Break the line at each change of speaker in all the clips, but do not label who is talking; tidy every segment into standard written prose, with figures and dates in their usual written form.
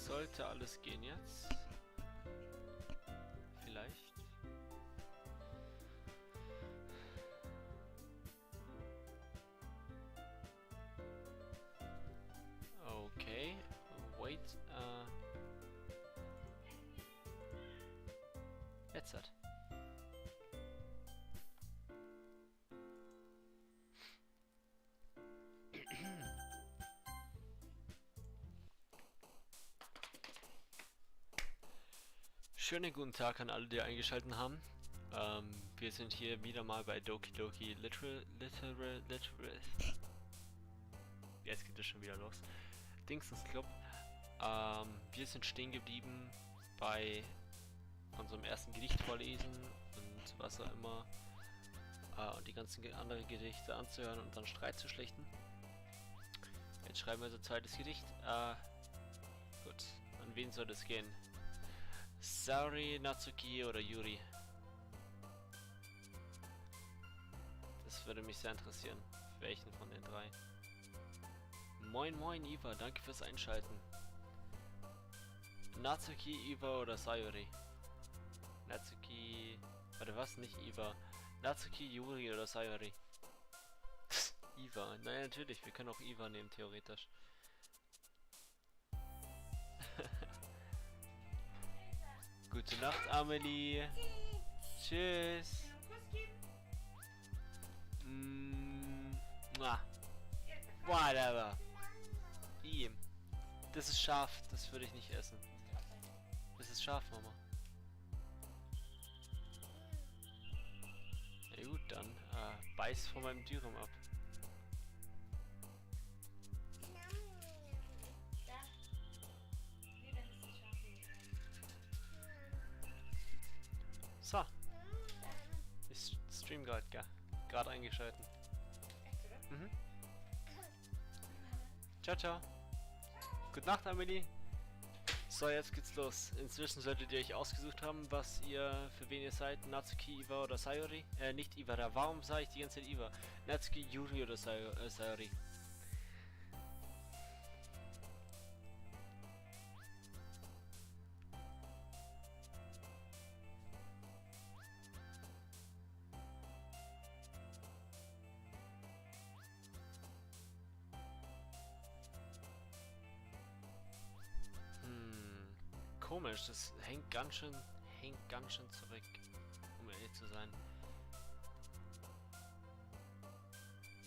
Sollte alles gehen jetzt. Vielleicht. Okay. Wait. Jetzt hat. Schönen guten Tag an alle, die eingeschaltet haben. Wir sind hier wieder mal bei Doki Doki Literal. Jetzt geht es schon wieder los. Dingsens Club. Wir sind stehen geblieben bei unserem ersten Gedicht vorlesen und was auch immer. Und die ganzen anderen Gedichte anzuhören und dann Streit zu schlichten. Jetzt schreiben wir unser zweites Gedicht. Gut, an wen soll das gehen? Saori, Natsuki oder Yuri? Das würde mich sehr interessieren. Welchen von den drei? Moin moin Iva, danke fürs Einschalten. Natsuki, Iva oder Sayori? Natsuki... Warte, was? Nicht Iva. Natsuki, Yuri oder Sayori? Iva. Naja, natürlich, wir können auch Iva nehmen, theoretisch. Gute Nacht, Amelie. Tschüss. Whatever. Das ist scharf, das würde ich nicht essen. Das ist scharf, Mama. Ja gut, dann beiß von meinem Dürüm ab. So. Ich stream gerade, gell? Gerade eingeschalten.
Echt, oder?
Mhm. Ciao, ciao. Gute Nacht, Amelie. So, jetzt geht's los. Inzwischen solltet ihr euch ausgesucht haben, was ihr, für wen ihr seid. Natsuki, Iva oder Sayori. Nicht Iva, da. Warum sage ich die ganze Zeit Iva? Natsuki, Yuri oder Sayori. Komisch, das hängt ganz schön zurück, um ehrlich zu sein.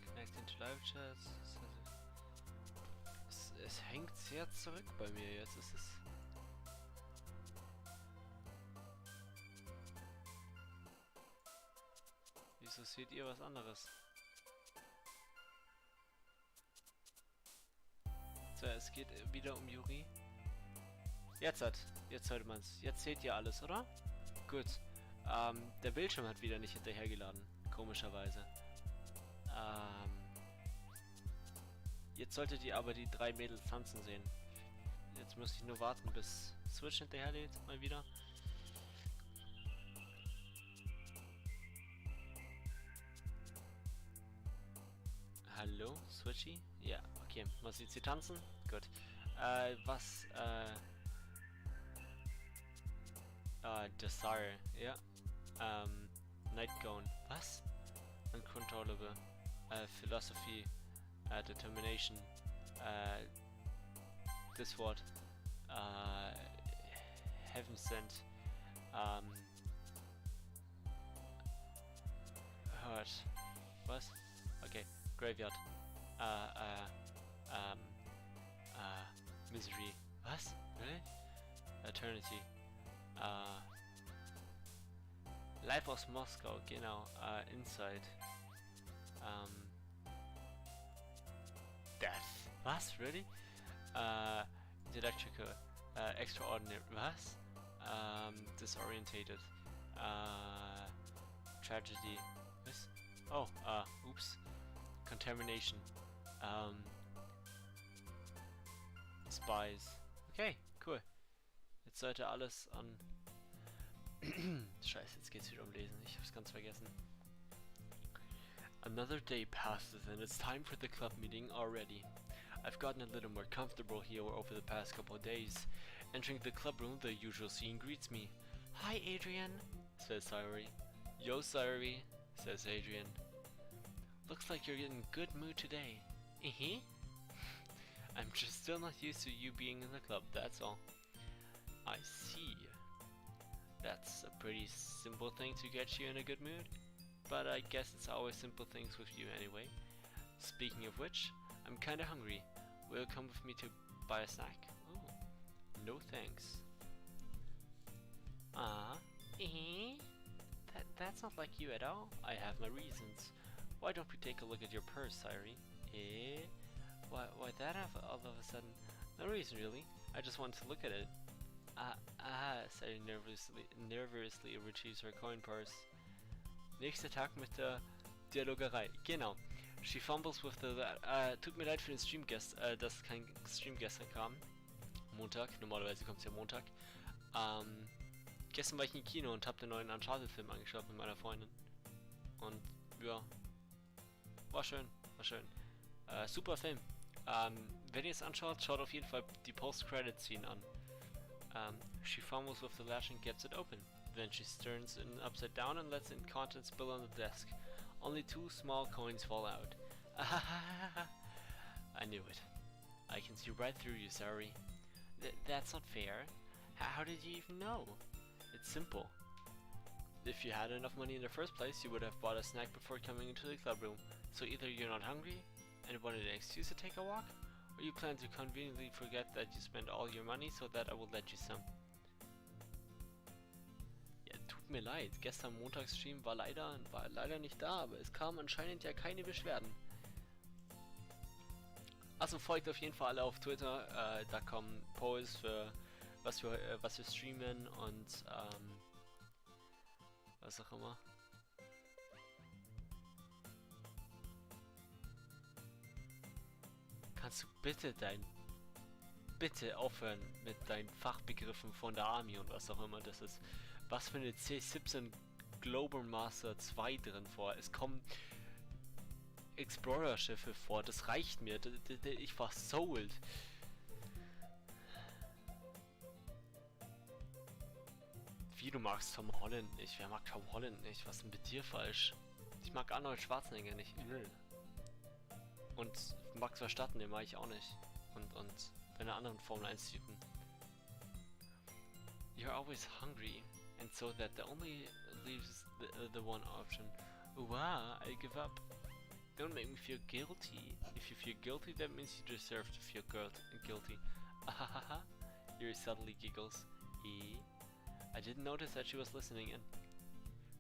Connect into Live Chats. Es hängt sehr zurück bei mir jetzt. Ist es. Wieso seht ihr was anderes? So, es geht wieder um Yuri. Jetzt sollte man's. Jetzt seht ihr alles, oder? Gut. Der Bildschirm hat wieder nicht hinterhergeladen. Komischerweise. Jetzt solltet ihr aber die drei Mädels tanzen sehen. Jetzt muss ich nur warten, bis Switch hinterherlädt. Mal wieder. Hallo, Switchy? Ja, okay. Man sieht sie tanzen? Gut. Desire, ja. Nightgone. Was? Uncontrollable. Philosophy. Determination. This word. Heaven sent. Hurt. Was? Okay. Graveyard. Misery. Was? Really? Eternity. Life aus Moskau, genau. Inside. Death. Was? Really? Electrical. Extraordinary. Was? Disorientated. Tragedy. Was? Oh, oops. Contamination. Spies. Okay, cool. Jetzt sollte alles an... Scheiße, jetzt geht's wieder um Lesen. Ich hab's ganz vergessen. Another day passes and it's time for the club meeting already. I've gotten a little more comfortable here over the past couple of days. Entering the club room, the usual scene greets me. Hi, Adrian, says Sayori. Yo, Sayori, says Adrian. Looks like you're in good mood today. I'm just still not used to you being in the club, that's all. I see. That's a pretty simple thing to get you in a good mood. But I guess it's always simple things with you anyway. Speaking of which, I'm kinda hungry. Will you come with me to buy a snack? Ooh, no thanks. That's not like you at all. I have my reasons. Why don't we take a look at your purse, Sayori? Why that all of a sudden? No reason really. I just wanted to look at it. Sayori nervously retrieves her coin purse. Nächster Tag mit der Dialogerei. Genau. She fumbles with the... tut mir leid für den Stream dass kein Stream gestern kam. Montag. Normalerweise kommt es ja Montag. Gestern war ich im Kino und habe den neuen Uncharted-Film angeschaut mit meiner Freundin. Und ja, war schön, war schön. Super Film. Wenn ihr es anschaut, schaut auf jeden Fall die Post-Credit-Scene an. She fumbles with the latch and gets it open. Then she turns it upside down and lets the contents spill on the desk. Only 2 small coins fall out. I knew it. I can see right through you, Sayori. That's not fair. How did you even know? It's simple. If you had enough money in the first place, you would have bought a snack before coming into the club room. So either you're not hungry and wanted an excuse to take a walk, or you plan to conveniently forget that you spent all your money so that I will let you some. Ja, tut mir leid. Gestern Montagsstream war leider nicht da, aber es kamen anscheinend ja keine Beschwerden. Also folgt auf jeden Fall alle auf Twitter, da kommen Polls für was wir streamen und was auch immer. Kannst du bitte aufhören mit deinen Fachbegriffen von der Army und was auch immer das ist. Was für eine C-17 Global Master 2 drin vor? Es kommen Explorer-Schiffe vor, das reicht mir. Ich war sold. Wie, du magst Tom Holland nicht? Wer mag Tom Holland nicht? Was ist denn mit dir falsch? Ich mag Arnold Schwarzenegger nicht. Und Max Verstappen, den mag ich auch nicht. Und deine anderen Formel 1 Typen. You're always hungry, and so that only leaves the one option. Wow, I give up. Don't make me feel guilty. If you feel guilty, that means you deserve to feel guilty. Ahahaha. Yuri subtly giggles. I didn't notice that she was listening in.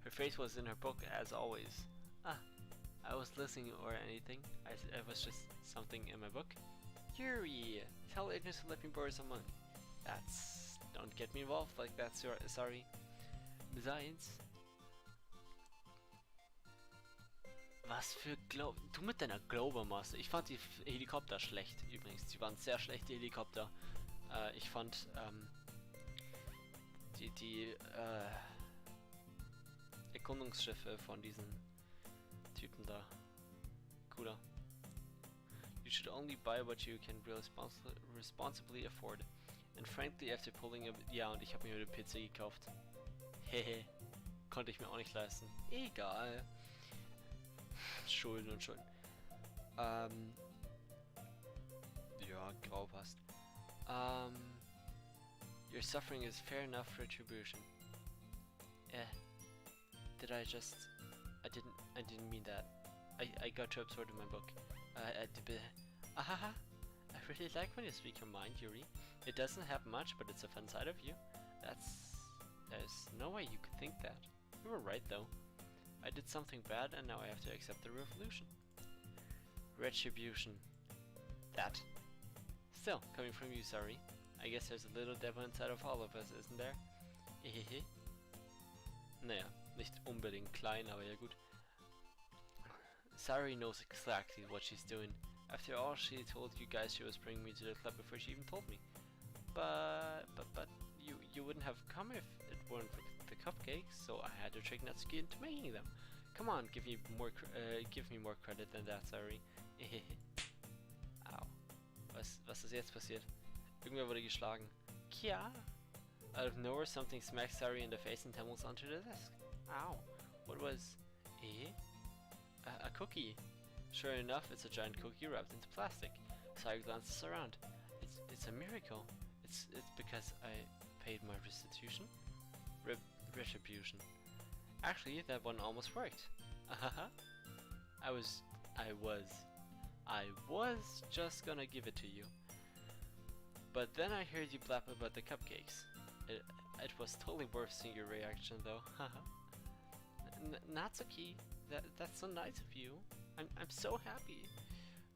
Her face was in her book as always. I was listening or anything. I was just something in my book. Yuri, tell Agnes to let me borrow some money. Don't get me involved like that, sorry. Besides... Was für Du mit deiner Global Master. Ich fand die Helikopter schlecht übrigens. Die waren sehr schlechte Helikopter. Ich fand die Erkundungsschiffe von diesen Typen da cooler. You should only buy what you can responsibly afford. And frankly, after pulling a... Ja, und ich habe mir den PC gekauft. Hehe. Konnte ich mir auch nicht leisten. Egal. Schulden und Schulden. Ja, grau passt. Your suffering is fair enough retribution. Did I just... I didn't mean that. I got too absorbed in my book. I really like when you speak your mind, Yuri. It doesn't have much, but it's a fun side of you. There's no way you could think that. You were right though. I did something bad and now I have to accept the revolution. Retribution. That. Still, coming from you, sorry. I guess there's a little devil inside of all of us, isn't there? Hehehe. Naja, nicht unbedingt klein, aber ja gut. Sari knows exactly what she's doing. After all, she told you guys she was bringing me to the club before she even told me. But you wouldn't have come if it weren't for the cupcakes, so I had to trick Natsuki into making them. Come on, give me more credit than that, sorry. Au. Was ist jetzt passiert? Irgendwer wurde geschlagen. Kia! Out of nowhere, something smacks Sari in the face and tumbles onto the desk. Ow. What was... a cookie. Sure enough, it's a giant cookie wrapped into plastic. Sari glances around. It's a miracle. It's because I paid my restitution? Retribution. Actually, that one almost worked. I was just gonna give it to you. But then I heard you blab about the cupcakes. It was totally worth seeing your reaction though. Natsuki, that's so nice of you. I'm so happy.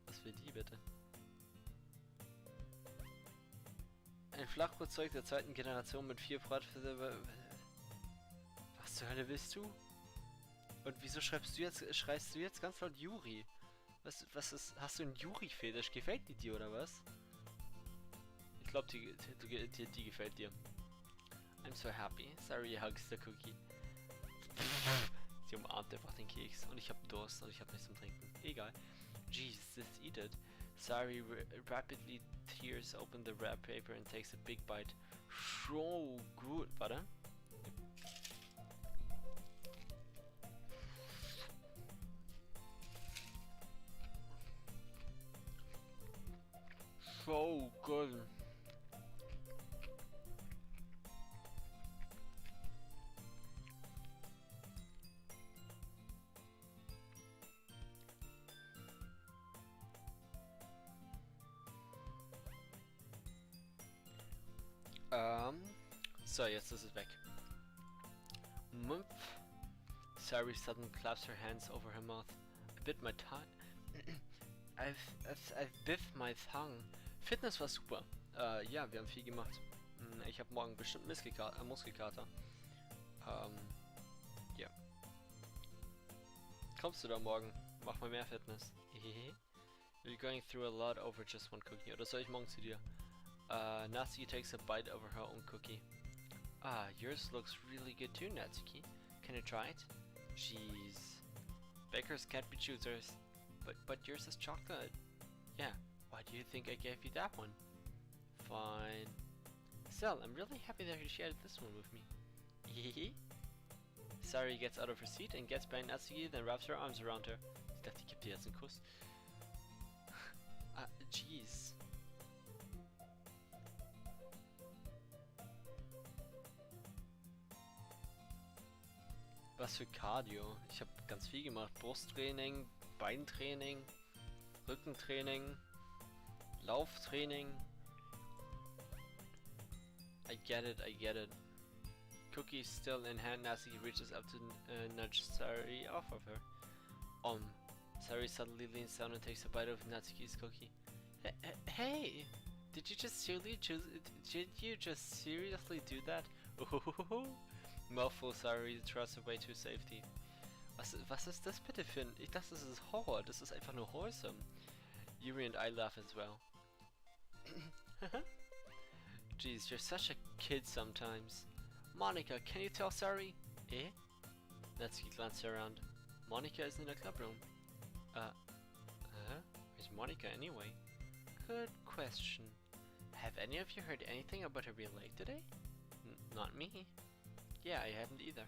Was will die bitte? Ein Flachbrotzeug der zweiten Generation mit 4 Bratverse. Was zur Hölle willst du? Und wieso schreist du jetzt ganz laut Yuri? Was ist, hast du einen Yuri-Fetisch? Gefällt die dir oder was? Ich glaube, die gefällt dir. I'm so happy. Sorry, hugs the cookie. Sie umarmt einfach den Keks und ich hab Durst und ich hab nichts zum Trinken. Egal. Jeez, let's eat it. Sari rapidly tears open the wrap paper and takes a big bite. So good. Warte. So good. So, jetzt ist es weg. Mumph. Sari suddenly claps her hands over her mouth. I bit my tongue. I've biffed my tongue. Fitness war super. Ja, wir haben viel gemacht. Ich habe morgen bestimmt Muskelkater. Ja. Kommst du da morgen? Mach mal mehr Fitness. We're going through a lot over just one cookie. Oder soll ich morgen zu dir? Natsuki takes a bite over her own cookie. Ah, yours looks really good too, Natsuki. Can I try it? Jeez. Bakers can't be choosers. But yours is chocolate. Yeah, why do you think I gave you that one? Fine. Still, I'm really happy that you shared this one with me. Hehehe. Sari gets out of her seat and gets by Natsuki, then wraps her arms around her. Ich dachte, ich gebe dir jetzt einen Kuss. Jeez. Was für Cardio? Ich habe ganz viel gemacht. Brusttraining, Beintraining, Rückentraining, Lauftraining. I get it. Cookie still in hand, Natsuki reaches up to nudge Sari off of her. Sari suddenly leans down and takes a bite of Natsuki's cookie. Hey! Did you just seriously do that? Mouthful Sari thrusts away to safety. Was ist das bitte für ein... Ich dachte, das ist Horror. Das ist einfach nur wholesome. Yuri and I laugh as well. Jeez, you're such a kid sometimes. Monica, can you tell Sari? Natsuki glances around. Monica is in the club room. Where's Monica anyway? Good question. Have any of you heard anything about her being late today? Not me. Yeah, I hadn't either.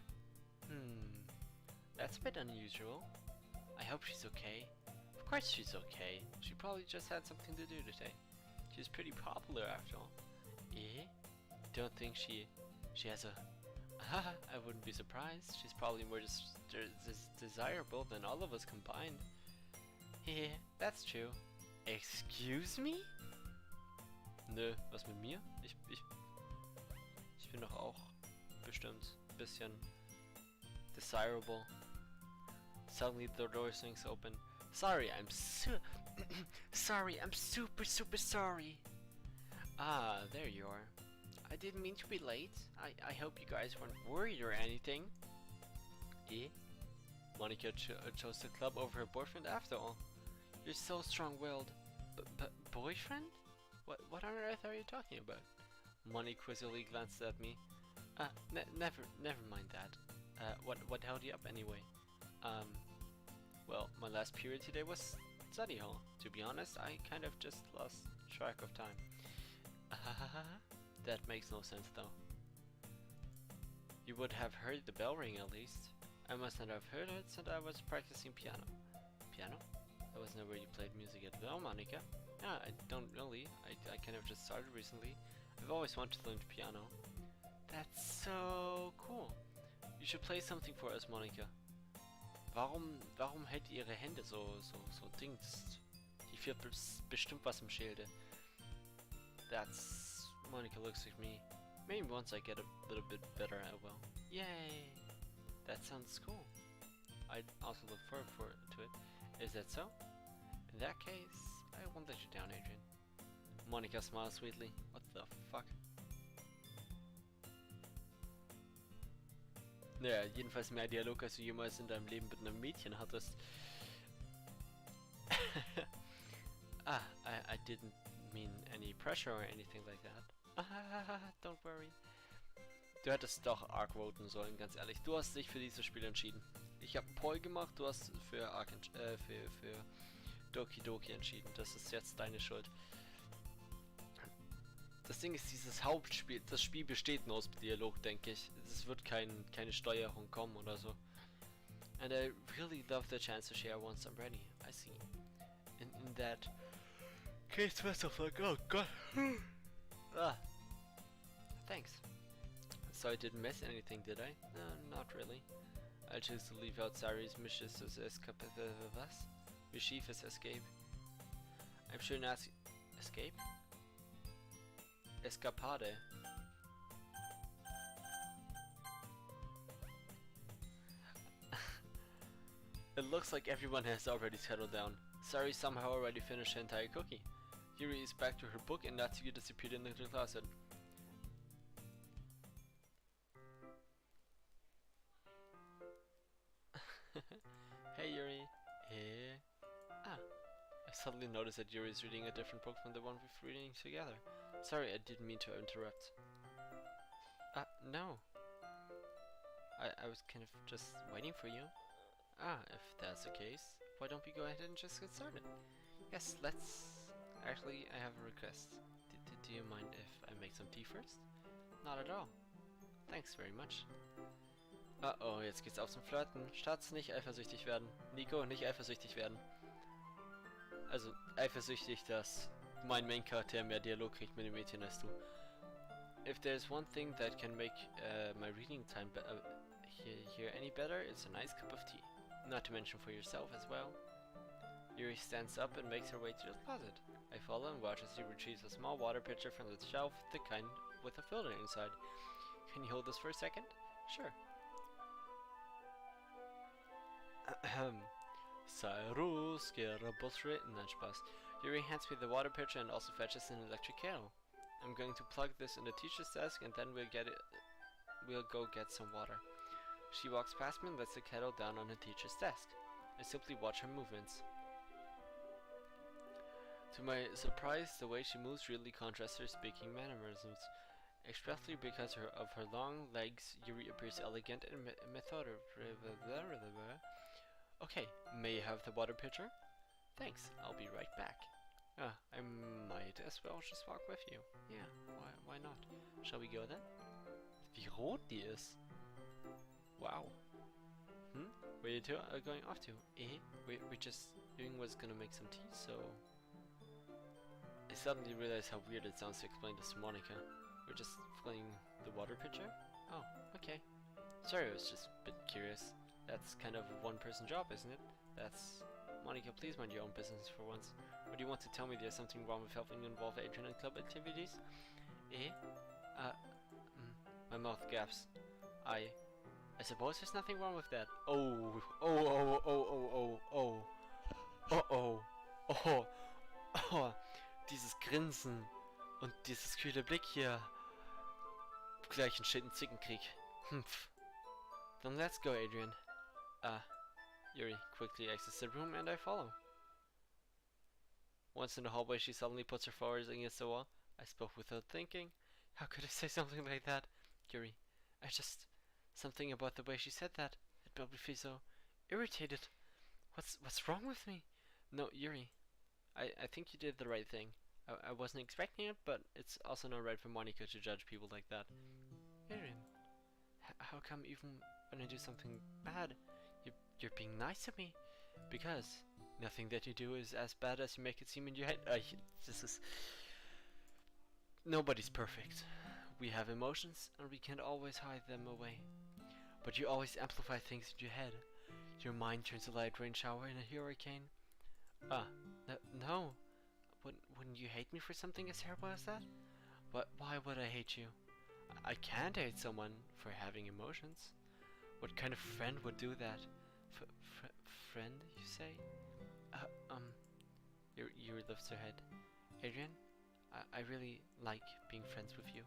That's a bit unusual. I hope she's okay. Of course she's okay. She probably just had something to do today. She's pretty popular after all. Don't think she has a... I wouldn't be surprised. She's probably more desirable than all of us combined. That's true. Excuse me? Nö, was mit mir? Ich bin doch auch bestimmt ein bisschen desirable. Suddenly the door swings open. Sorry, I'm super sorry. Ah, there you are. I didn't mean to be late. I hope you guys weren't worried or anything. Monica chose the club over her boyfriend after all. You're so strong-willed. Boyfriend? What on earth are you talking about? Money quizzically glanced at me. Never mind that. What held you up anyway? Well, my last period today was study hall. To be honest, I kind of just lost track of time. That makes no sense though. You would have heard the bell ring at least. I must not have heard it since I was practicing piano. Piano? That was never where you played music at all, Monica. Yeah, I don't really. I kind of just started recently. I've always wanted to learn piano. That's so cool. You should play something for us, Monica. Warum hält ihr ihre Hände so Dings? Die führt bestimmt was im Schilde. That's... Monica looks like me. Maybe once I get a little bit better, I will. Yay! That sounds cool. I'd also look forward to it. Is that so? In that case, I won't let you down, Adrian. Monica smiles sweetly. What the fuck? Naja, jedenfalls mehr Dialog, als du jemals in deinem Leben mit einem Mädchen hattest. I didn't mean any pressure or anything like that. Don't worry. Du hättest doch Arc voten sollen, ganz ehrlich. Du hast dich für dieses Spiel entschieden. Ich habe einen Poll gemacht, du hast für Arc für Doki Doki entschieden. Das ist jetzt deine Schuld. Das Ding ist, dieses Hauptspiel, das Spiel besteht nur aus Dialog, denke ich. Es wird keine Steuerung kommen oder so. And I really love the chance to share once I'm ready. I see. In that case, first of all, oh god. Thanks. So I didn't miss anything, did I? No, not really. I choose to leave out Sari's mischievous escape. I'm sure not escape? Escapade. It looks like everyone has already settled down. Sari somehow already finished her entire cookie. Yuri is back to her book and Natsuki disappeared into the closet. Hey Yuri. Hey. I suddenly noticed that Yuri is reading a different book from the one we've reading together. Sorry, I didn't mean to interrupt. No. I was kind of just waiting for you. If that's the case, why don't we go ahead and just get started? Yes, let's... Actually, I have a request. Do you mind if I make some tea first? Not at all. Thanks very much. Oh, jetzt geht's auf zum Flirten. Schatz, nicht eifersüchtig werden. Nico, nicht eifersüchtig werden. Also, eifersüchtig, dass mein Main-Charakter mehr Dialog kriegt mit dem Mädchen als du. If there's one thing that can make my reading time here any better, it's a nice cup of tea. Not to mention for yourself as well. Yuri stands up and makes her way to the closet. I follow and watch as she retrieves a small water pitcher from the shelf, the kind with a filter inside. Can you hold this for a second? Sure. Cyrus, nein, Spaß. Yuri hands me the water pitcher and also fetches an electric kettle. I'm going to plug this in the teacher's desk and then we'll go get some water. She walks past me and lets the kettle down on the teacher's desk. I simply watch her movements. To my surprise, the way she moves really contrasts her speaking mannerisms. Especially because of her long legs, Yuri appears elegant and methodical. Okay, may I have the water pitcher? Thanks, I'll be right back. I might as well just walk with you. Yeah, why not? Shall we go then? Wie rot die ist. Wow. Where you two are going off to? We're just doing what's gonna make some tea, so... I suddenly realized how weird it sounds to explain this to Monica. We're just filling the water pitcher? Oh, okay. Sorry, I was just a bit curious. That's kind of a one-person job, isn't it? That's... Monica, please mind your own business for once. Or do you want to tell me there's something wrong with helping involve Adrian in club activities? My mouth gaps. I suppose there's nothing wrong with that. Oh, dieses Grinsen und dieses kühle Blick hier. Gleich ein Shit- und Zickenkrieg. Then let's go, Adrian. Yuri quickly exits the room and I follow. Once in the hallway, she suddenly puts her forehead against the wall. I spoke without thinking. How could I say something like that? Yuri, I just... Something about the way she said that. It made me feel so irritated. What's wrong with me? No, Yuri. I think you did the right thing. I wasn't expecting it, but it's also not right for Monica to judge people like that. Aaron, how come even when I do something bad, you're being nice to me? Because nothing that you do is as bad as you make it seem in your head. This is... Nobody's perfect. We have emotions, and we can't always hide them away. But you always amplify things in your head. Your mind turns a light rain shower in a hurricane. No. Wouldn't you hate me for something as terrible as that? Why would I hate you? I can't hate someone for having emotions. What kind of friend would do that? Friend, you say? Yuri lifts her head. Adrian, I really like being friends with you.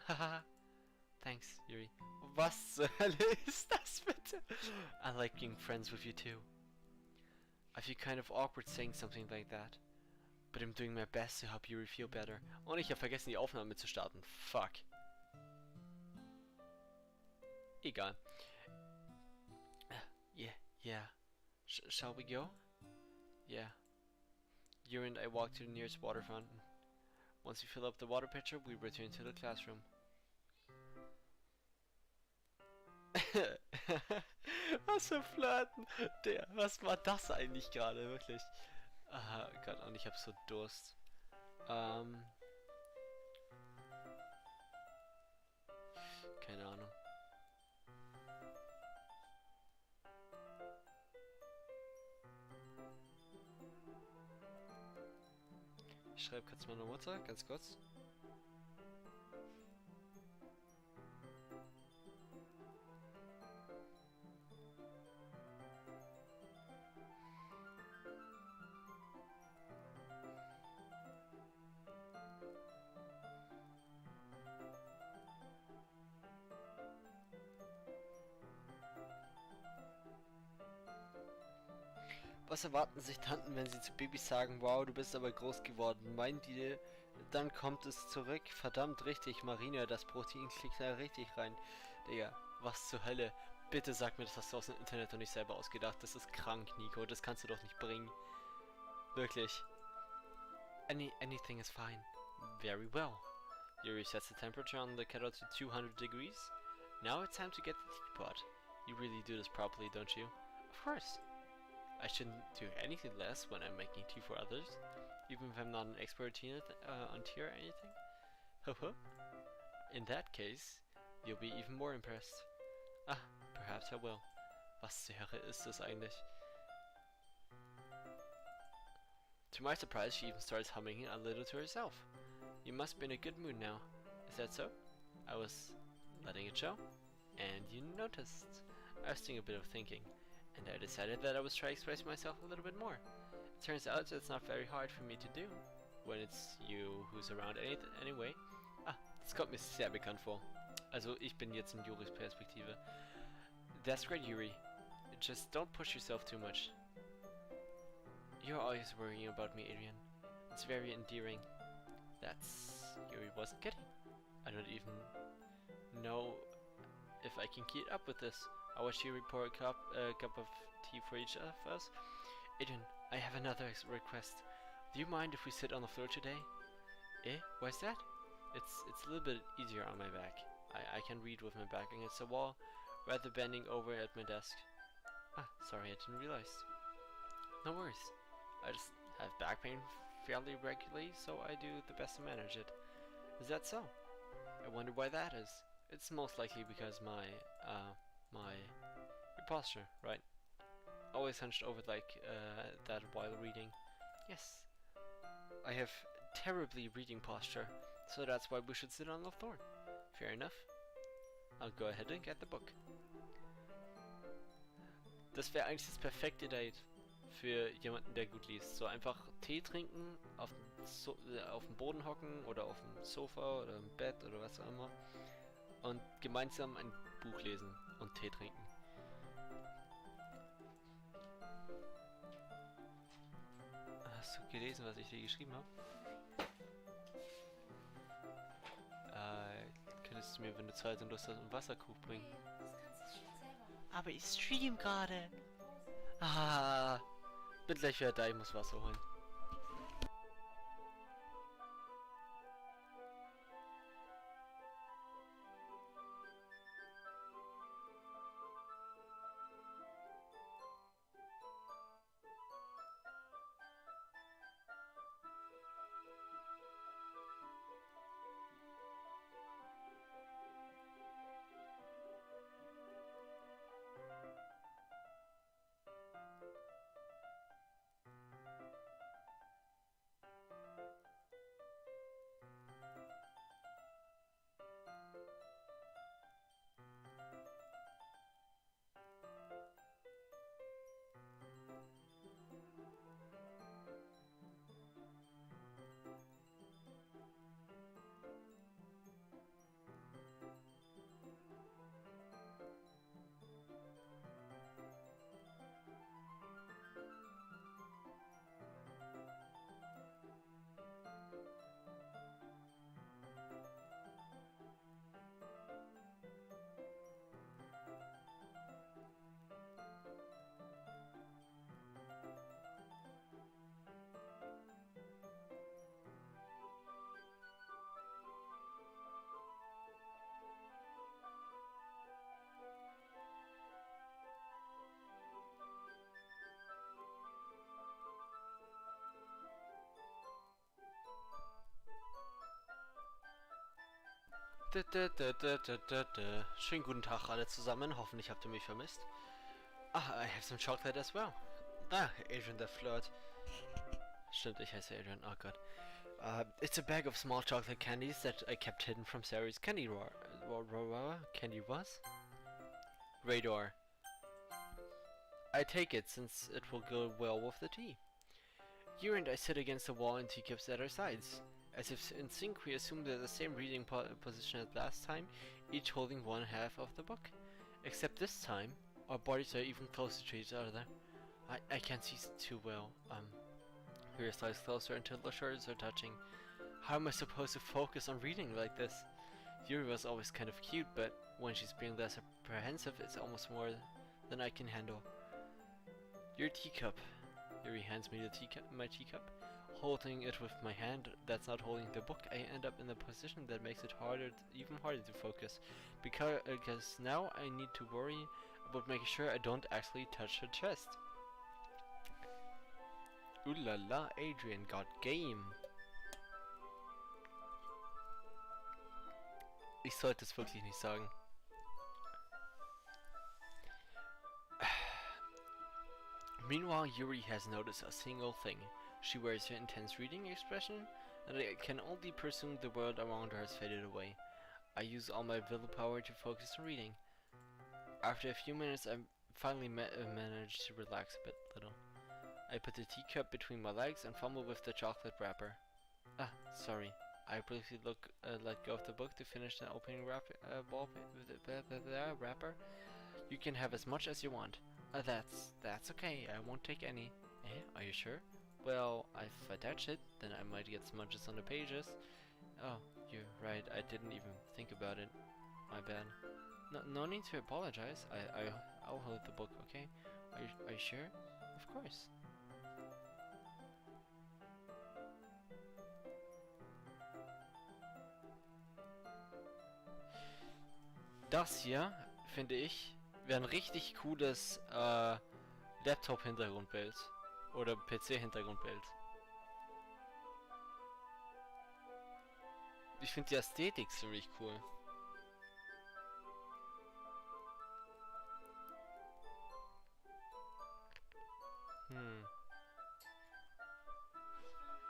Haha. Thanks, Yuri. Was zur Hölle ist das bitte? I like being friends with you too. I feel kind of awkward saying something like that. But I'm doing my best to help Yuri feel better. Und ich habe vergessen, die Aufnahme zu starten. Fuck. Egal. Yeah. Shall we go? Yeah. Yuri and I walk to the nearest water fountain. Once we fill up the water pitcher, we return to the classroom. Was für Flirten. Was war das eigentlich gerade, wirklich? Ah Gott, und ich hab so Durst. Keine Ahnung. Ich schreibe kurz meiner Mutter, ganz kurz. Was erwarten sich Tanten, wenn sie zu Babys sagen, wow, du bist aber groß geworden? Meinen die, dann kommt es zurück? Verdammt, richtig, Marina, das Protein klickt da richtig rein. Digga, was zur Hölle? Bitte sag mir, das hast du aus dem Internet und nicht selber ausgedacht. Das ist krank, Nico, das kannst du doch nicht bringen. Wirklich. Anything is fine. Very well. Yuri sets the temperature on the kettle to 200 degrees. Now it's time to get the teapot. You really do this properly, don't you? Of course. I shouldn't do anything less when I'm making tea for others, even if I'm not an expert on tea or anything. Ho. In that case, you'll be even more impressed. Ah, perhaps I will. Was zur Hölle ist das eigentlich? To my surprise, she even starts humming a little to herself. You must be in a good mood now. Is that so? I was letting it show, and you noticed. I was doing a bit of thinking. And I decided that I was trying to express myself a little bit more. It turns out it's not very hard for me to do, when it's you who's around anyway. Das kommt mir sehr bekannt vor. Also ich bin jetzt in Juris Perspektive. That's great, Yuri. Just don't push yourself too much. You're always worrying about me, Adrian. It's very endearing. Yuri wasn't kidding. I don't even know if I can keep up with this. I watched you pour a cup of tea for each of us. Adrian, I have another request. Do you mind if we sit on the floor today? Why's that? It's a little bit easier on my back. I can read with my back against the wall, rather bending over at my desk. Sorry, I didn't realize. No worries. I just have back pain fairly regularly, so I do the best to manage it. Is that so? I wonder why that is. It's most likely because my posture, right? Always hunched over like that while reading. Yes. I have terribly reading posture, so that's why we should sit on the floor. Fair enough. I'll go ahead and get the book. Das wäre eigentlich das perfekte Date für jemanden, der gut liest. So einfach Tee trinken, auf dem Boden hocken oder auf dem Sofa oder im Bett oder was auch immer und gemeinsam ein Buch lesen und Tee trinken. Hast du gelesen, was ich dir geschrieben habe? Könntest du mir, wenn du Zeit und Lust hast, einen Wasserkrug bringen?
Nee, das kannst du schon selber.
Aber ich stream gerade.
Pause.
Ah, bin gleich wieder da, ich muss Wasser holen. Schönen guten Tag alle zusammen, hoffentlich habt ihr mich vermisst. Ah, I have some chocolate as well. Ah, Adrian the Flirt. Stimmt, ich heiße Adrian, oh Gott. It's a bag of small chocolate candies that I kept hidden from Sary's candy candy was? Radar. I take it since it will go well with the tea. You and I sit against the wall and teacups at our sides. As if in sync, we assume they're the same reading position as last time, each holding one half of the book. Except this time, our bodies are even closer to each other. I can't see too well. We are slightly closer until the shoulders are touching. How am I supposed to focus on reading like this? Yuri was always kind of cute, but when she's being less apprehensive, it's almost more than I can handle. Your teacup. Yuri hands me my teacup. Holding it with my hand that's not holding the book, I end up in a position that makes it even harder to focus. Because now I need to worry about making sure I don't actually touch her chest. Ooh la la, Adrian got game. Ich sollte es wirklich nicht sagen. Meanwhile, Yuri has noticed a single thing. She wears her intense reading expression, and I can only presume the world around her has faded away. I use all my willpower to focus on reading. After a few minutes, I finally manage to relax a little. I put the teacup between my legs and fumble with the chocolate wrapper. Ah, sorry. I briefly let go of the book to finish the opening wrapper. You can have as much as you want. That's okay. I won't take any. Eh? Are you sure? Well, if I touch it, then I might get smudges on the pages. Oh, you're right. I didn't even think about it. My bad. No need to apologize. I'll hold the book. Okay? Are you sure? Of course. Das hier, finde ich, wäre ein richtig cooles Laptop-Hintergrundbild. Oder PC-Hintergrundbild. Ich finde die Ästhetik ziemlich cool.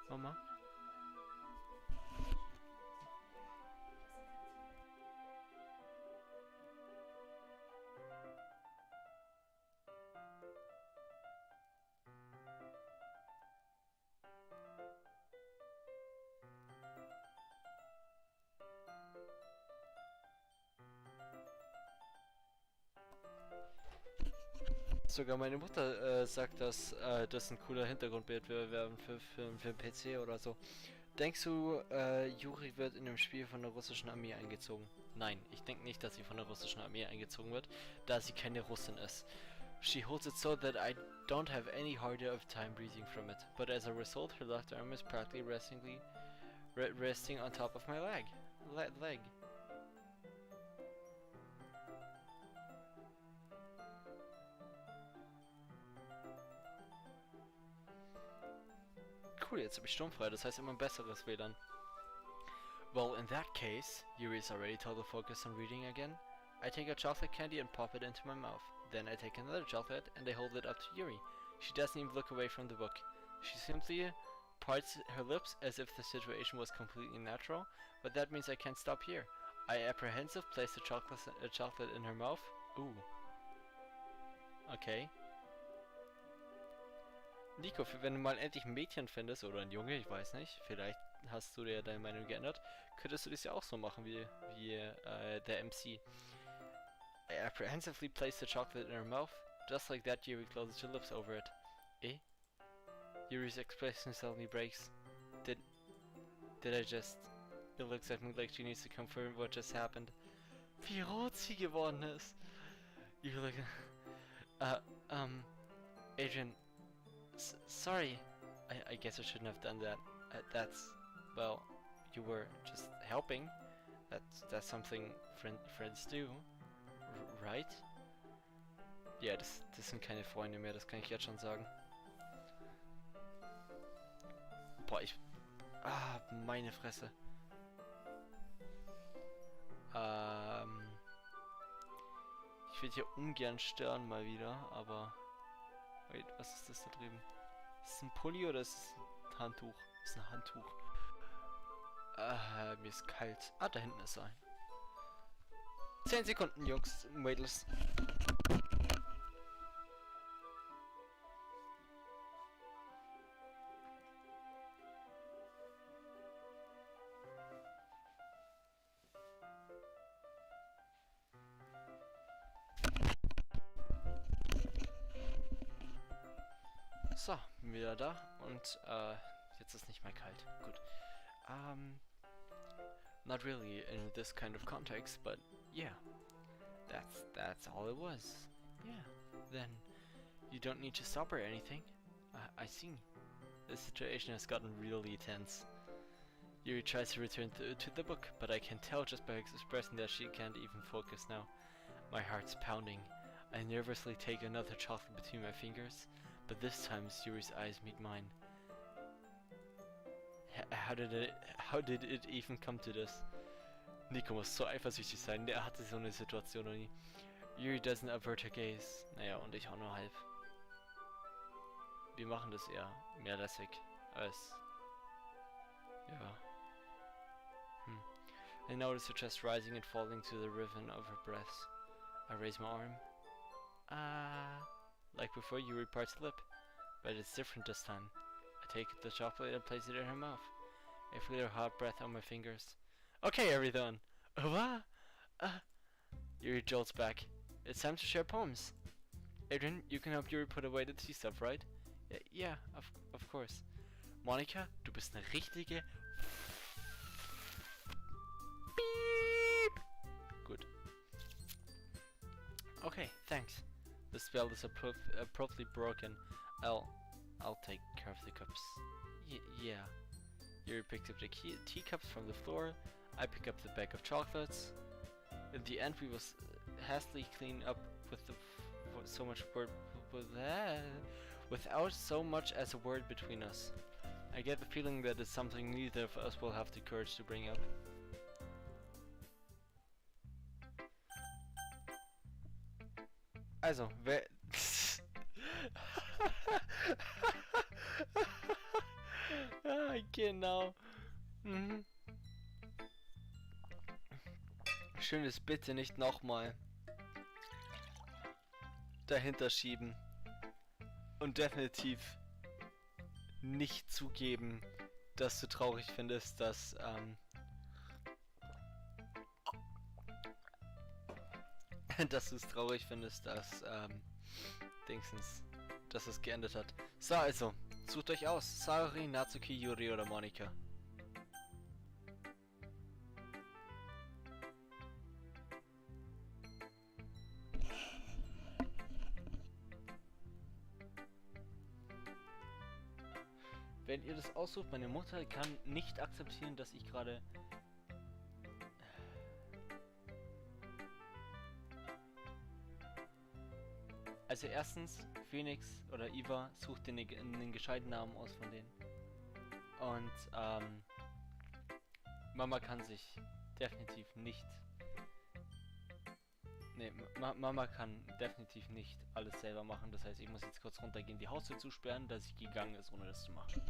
Mama? Sogar meine Mutter sagt, dass das ein cooler Hintergrundbild wäre für einen PC oder so. Denkst du, Juri wird in dem Spiel von der russischen Armee eingezogen? Nein, ich denke nicht, dass sie von der russischen Armee eingezogen wird, da sie keine Russin ist. She holds it so that I don't have any harder of time breathing from it, but as a result, her left arm is practically resting on top of my leg. Cool, jetzt habe ich sturmfrei, das heißt immer ein besseres WLAN. Well, in that case, Yuri's already told to focus on reading again. I take a chocolate candy and pop it into my mouth. Then I take another chocolate and I hold it up to Yuri. She doesn't even look away from the book. She simply parts her lips as if the situation was completely natural, but that means I can't stop here. I apprehensive place the chocolate in her mouth. Ooh. Okay. Nico, wenn du mal endlich ein Mädchen findest, oder ein Junge, ich weiß nicht, vielleicht hast du dir deine Meinung geändert, könntest du das ja auch so machen wie der MC. I apprehensively place the chocolate in her mouth. Just like that, Yuri closes her lips over it. Eh? Yuri's expression suddenly breaks. Did I just... It looks at me like she needs to confirm what just happened. Wie rot sie geworden ist. Yuri like... Adrian... sorry. I guess I shouldn't have done that. That's... Well, you were just helping. That's something friends do. Right? Ja, das sind keine Freunde mehr, das kann ich jetzt schon sagen. Boah, meine Fresse. Ich würde hier ungern stören mal wieder, aber... Wait, was ist das da drüben? Ist es ein Pulli oder ist es ein Handtuch? Ist ein Handtuch. Mir ist kalt. Ah, da hinten ist ein. 10 Sekunden, Jungs, Mädels. So, bin wieder da und jetzt ist nicht mehr kalt. Gut. Not really in this kind of context, but yeah. That's all it was. Yeah. Then you don't need to stop or anything. I see. The situation has gotten really tense. Yuri tries to return to the book, but I can tell just by expressing that she can't even focus now. My heart's pounding. I nervously take another chocolate between my fingers, but this time Yuri's eyes meet mine. How did it even come to this? Nico muss so eifersüchtig sein, der hatte so eine Situation noch nie. Yuri doesn't avert her gaze. Naja, und ich auch nur halb. Wir machen das eher mehr lässig als... Ja. I notice her chest rising and falling to the rhythm of her breath. I raise my arm. Like before, Yuri parts the lip. But it's different this time. I take the chocolate and place it in her mouth. I feel her hot breath on my fingers. Okay, everyone. What? Yuri jolts back. It's time to share poems. Adrian, you can help Yuri put away the tea stuff, right? Yeah, of course. Monika, du bist eine richtige... Beep. Good. Okay, thanks. The spell is abruptly broken. I'll take care of the cups. Yeah. Yuri picked up the teacups from the floor. I pick up the bag of chocolates. In the end, we will hastily clean up with so much word without so much as a word between us. I get the feeling that it's something neither of us will have the courage to bring up. Also, wer... Genau. Mhm. Schönes bitte nicht nochmal dahinter schieben. Und definitiv nicht zugeben, dass du traurig findest, dass dass du es traurig findest, dass Dingsens, dass es geändert hat. So, also, sucht euch aus. Saori, Natsuki, Yuri oder Monika. Wenn ihr das aussucht, meine Mutter kann nicht akzeptieren, dass ich gerade... Also erstens, Phoenix oder Eva sucht den gescheiten Namen aus von denen. Und Mama kann sich definitiv nicht... Ne, Mama kann definitiv nicht alles selber machen. Das heißt, ich muss jetzt kurz runtergehen, die Haustür zusperren, dass sie gegangen ist, ohne das zu machen.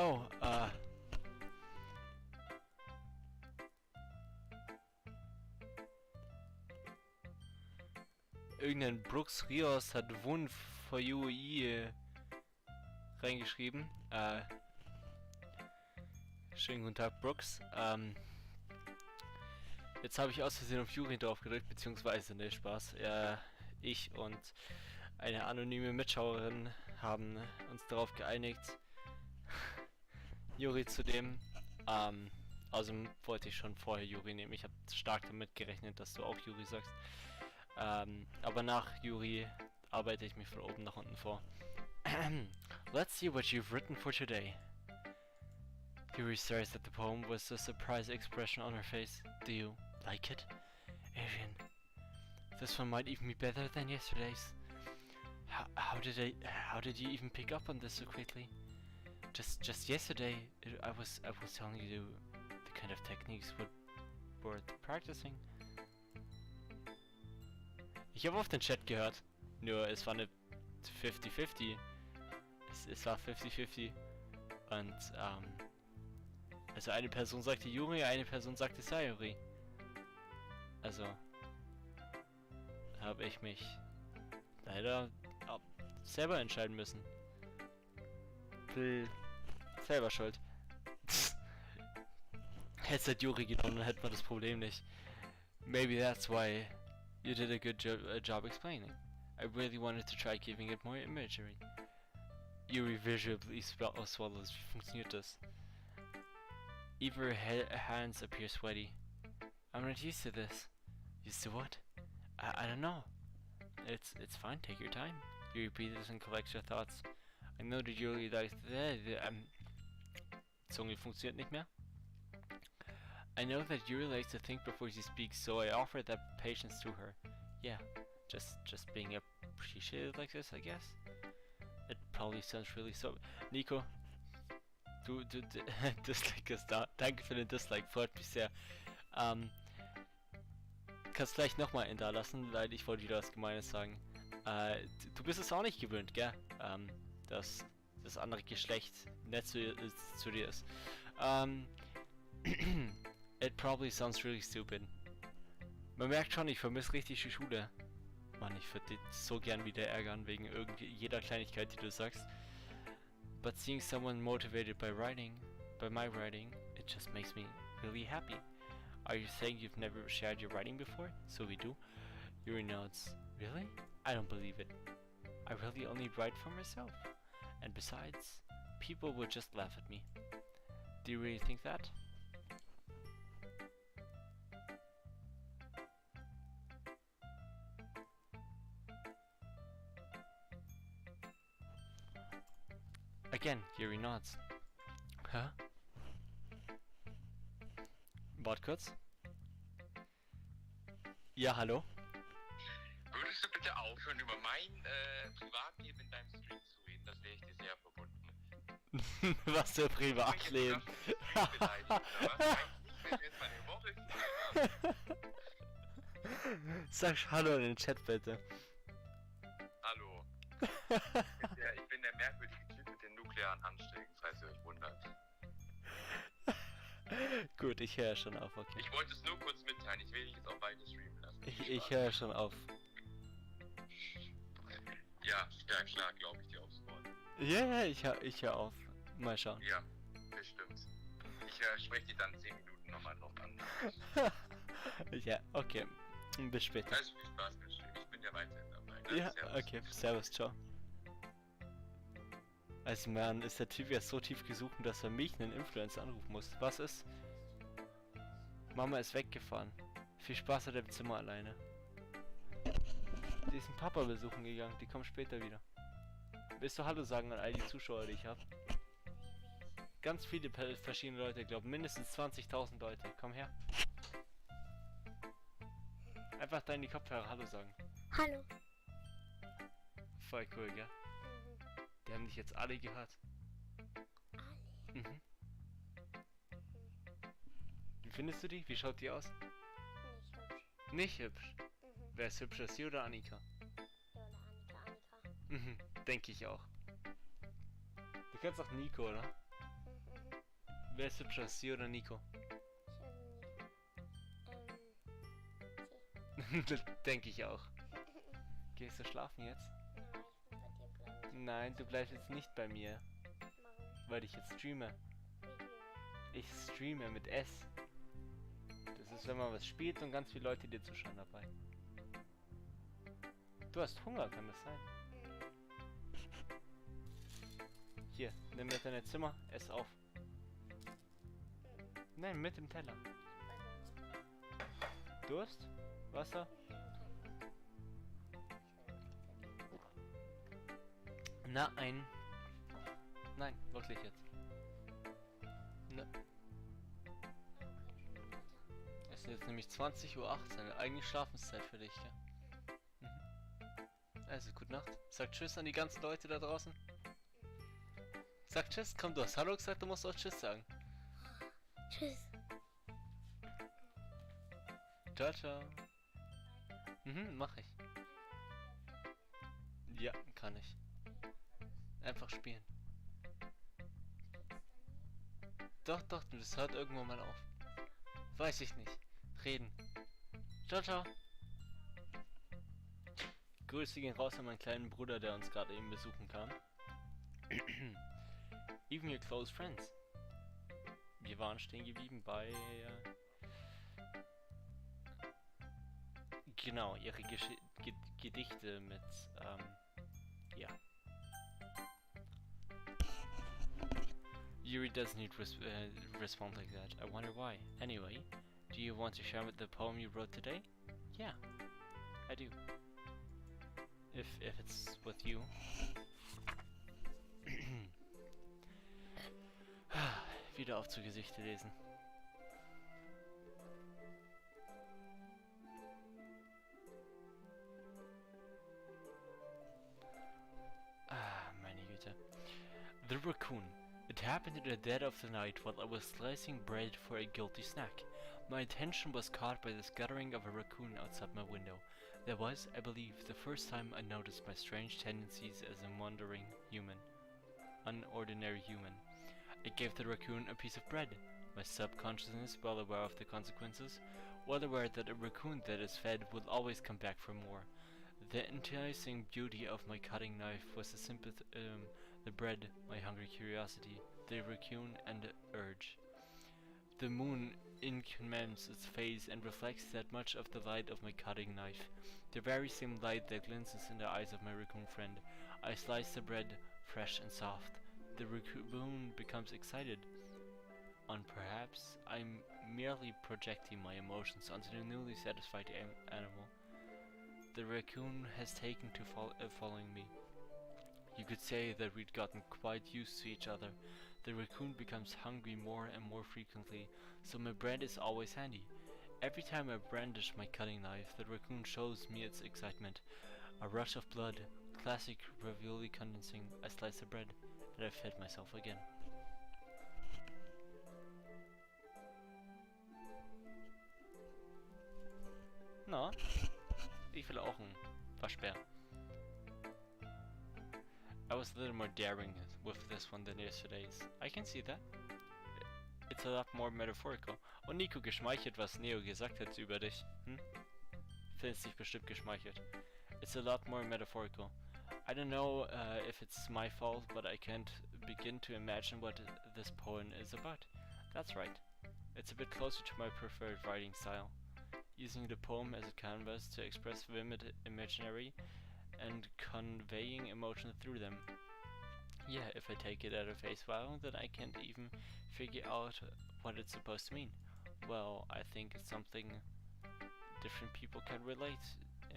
Oh, irgendein Brooks Rios hat Wun for you reingeschrieben. Schönen guten Tag, Brooks. Jetzt habe ich aus Versehen auf Yuri drauf gedrückt, beziehungsweise, ne, Spaß. Ich und eine anonyme Mitschauerin haben uns darauf geeinigt, Yuri zu nehmen. Außerdem wollte ich schon vorher Yuri nehmen. Ich habe stark damit gerechnet, dass du auch Yuri sagst. Aber nach Yuri arbeite ich mich von oben nach unten vor. Let's see what you've written for today. Yuri stares at the poem with a surprised expression on her face. Do you like it? Adrian, this one might even be better than yesterday's. How did you even pick up on this so quickly? Just yesterday, I was telling you the kind of techniques worth practicing. Ich habe auf den Chat gehört, nur es war eine 50-50. Es war 50-50. Und, also eine Person sagte Yuri, eine Person sagte Sayuri. Also, habe ich mich leider selber entscheiden müssen. Selber schuld. Hätte es Yuri genommen, dann hätten wir das Problem nicht. Maybe that's why you did a good job explaining. I really wanted to try giving it more imagery. Yuri visually swallows. Wie funktioniert das? Even her hands appear sweaty. I'm not used to this. Used to what? I don't know. It's fine, take your time. Yuri breathes and collects her thoughts. I know that Yuri likes Zunge funktioniert nicht mehr. I know that Yuri likes to think before she speaks, so I offer that patience to her. Yeah, just being appreciated like this, I guess. It probably sounds really so. Nico, du Dislike ist da. Danke für den Dislike, freut mich sehr. Kannst gleich nochmal in da lassen, weil ich wollte wieder was Gemeines sagen. Du bist es auch nicht gewöhnt, gell? Dass das andere Geschlecht nett zu dir ist. It probably sounds really stupid. Man merkt schon, ich vermisse richtig die Schule. Mann, ich würde dich so gern wieder ärgern wegen jeder Kleinigkeit, die du sagst. But seeing someone motivated by my writing, it just makes me really happy. Are you saying you've never shared your writing before? So we do. Yuri nods. Really? I don't believe it. I really only write for myself. And besides, people would just laugh at me. Do you really think that? Again, Yuri nods. Hä? Wart kurz. Ja, hallo?
Würdest du bitte aufhören, über mein Privatleben in deinem Stream zu reden? Das wäre ich dir sehr verbunden.
Was für Privatleben?
Beleidigt, oder was? Eigentlich nicht, wenn wir jetzt mal eine Woche haben.
Sag Hallo in den Chat bitte.
Hallo. Ich bin der merkwürdige Typ mit den nuklearen Anschlägen, falls ihr euch wundert.
Gut, ich höre schon auf, okay.
Ich wollte es nur kurz mitteilen, ich will dich jetzt auch weiter streamen lassen.
Ich höre schon auf.
Ja, klar, glaube ich dir aufs Wort.
Ja, ich hör auf. Mal schauen.
Ja, bestimmt. Ich spreche dich dann 10 Minuten nochmal drauf an.
Ja, okay. Bis später.
Also viel Spaß mit dem Stream, ich bin ja weiterhin dabei. Ne?
Ja,
Servus.
okay. Servus, ciao. Also man ist der Typ ja so tief gesucht, dass er mich, einen Influencer, anrufen muss. Was ist? Mama ist weggefahren. Viel Spaß hat er im Zimmer alleine. Die ist einen Papa besuchen gegangen, die kommen später wieder. Willst du Hallo sagen an all die Zuschauer, die ich habe? Ganz viele verschiedene Leute, glaube mindestens 20.000 Leute. Komm her. Einfach da in die Kopfhörer Hallo sagen.
Hallo.
Voll cool, gell? Die haben dich jetzt alle gehört.
Alle.
Mhm. Wie findest du die? Wie schaut die aus?
Nicht hübsch.
Nicht hübsch.
Mhm.
Wer ist hübscher, sie oder Annika?
Ja, oder Annika.
Mhm, denke ich auch. Du kennst auch Nico, oder?
Mhm.
Wer ist hübscher, sie oder Nico?
Ich habe Nico.
Denke ich auch. Gehst du schlafen jetzt?
Nein, ich will bei dir bleiben.
Nein, du bleibst jetzt nicht bei mir,
Warum?
weil ich jetzt streame. Ich streame mit S. Das ist, wenn man was spielt und ganz viele Leute dir zuschauen dabei. Du hast Hunger, kann das sein? Hier, nimm mit dein Zimmer, ess auf. Nein, mit dem Teller. Durst? Wasser? Nein. Nein, wirklich jetzt. Ne. Es ist jetzt nämlich 20:18 Uhr, eigentlich Schlafenszeit für dich, ja? Mhm. Also, gute Nacht. Sag Tschüss an die ganzen Leute da draußen. Sag Tschüss, komm, du hast Hallo gesagt, du musst auch Tschüss sagen.
Tschüss.
Ciao, ciao. Mhm, mach ich. Ja, kann ich. Einfach spielen. Doch, das hört irgendwann mal auf. Weiß ich nicht. Reden. Ciao, ciao. Grüße gehen raus an meinen kleinen Bruder, der uns gerade eben besuchen kam. Even your close friends. Wir waren stehen geblieben bei... genau, ihre Gedichte mit... ja. Yuri doesn't need respond like that. I wonder why. Anyway, do you want to share the poem you wrote today? Yeah, I do. If it's with you. Wieder auf zu Gesichte lesen. Ah, meine Güte. The raccoon. It happened in the dead of the night while I was slicing bread for a guilty snack. My attention was caught by the scattering of a raccoon outside my window. That was, I believe, the first time I noticed my strange tendencies as a wandering human. Unordinary human. I gave the raccoon a piece of bread. My subconsciousness, well aware of the consequences, well aware that a raccoon that is fed will always come back for more. The enticing beauty of my cutting knife was the bread, my hungry curiosity, the raccoon, and the urge. The moon incommenses its face and reflects that much of the light of my cutting knife, the very same light that glints in the eyes of my raccoon friend. I slice the bread, fresh and soft. The raccoon becomes excited. And perhaps I'm merely projecting my emotions onto the newly satisfied animal. The raccoon has taken to following me. You could say that we'd gotten quite used to each other. The raccoon becomes hungry more and more frequently, so my brand is always handy. Every time I brandish my cutting knife, the raccoon shows me its excitement. A rush of blood, classic ravioli condensing, I slice the bread, and I fed myself again. Na, ich will auch einen Waschbär. I was a little more daring with this one than yesterday's. I can see that. It's a lot more metaphorical. Und Nico geschmeichelt, was Neo gesagt hat über dich. Findest dich bestimmt geschmeichelt. It's a lot more metaphorical. I don't know if it's my fault, but I can't begin to imagine what this poem is about. That's right. It's a bit closer to my preferred writing style. Using the poem as a canvas to express vivid imaginary and conveying emotion through them. Yeah, if I take it at a face value, then I can't even figure out what it's supposed to mean. Well, I think it's something different people can relate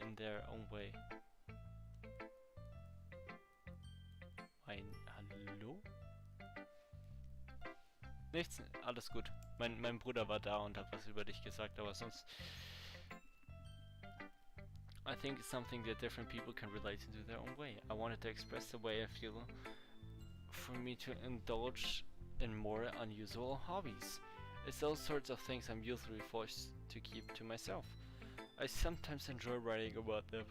in their own way. Hallo? Nichts, alles gut. Mein Bruder war da und hat was über dich gesagt, aber sonst... I think it's something that different people can relate into their own way. I wanted to express the way I feel for me to indulge in more unusual hobbies. It's those sorts of things I'm usually forced to keep to myself. I sometimes enjoy writing about them.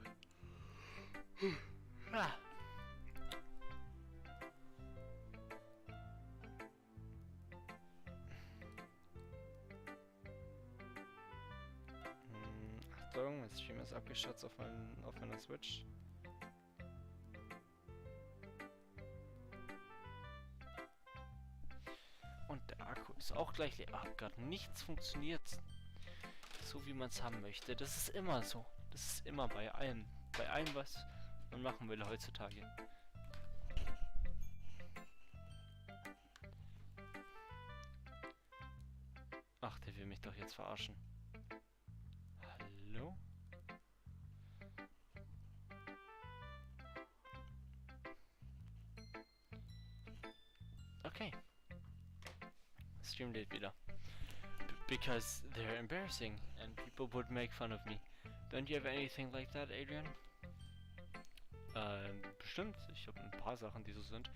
Achtung, mein Stream ist abgestürzt auf meiner Switch. Und der Akku ist auch gleich leer. Ach Gott, nichts funktioniert so, wie man es haben möchte. Das ist immer so. Das ist immer bei allem. Bei allem, was man machen will heutzutage. Ach, der will mich doch jetzt verarschen. Hallo? Okay. Stream lädt wieder. Because they're embarrassing and people would make fun of me. Don't you have anything like that, Adrian? Bestimmt. Ich habe ein paar Sachen, die so sind.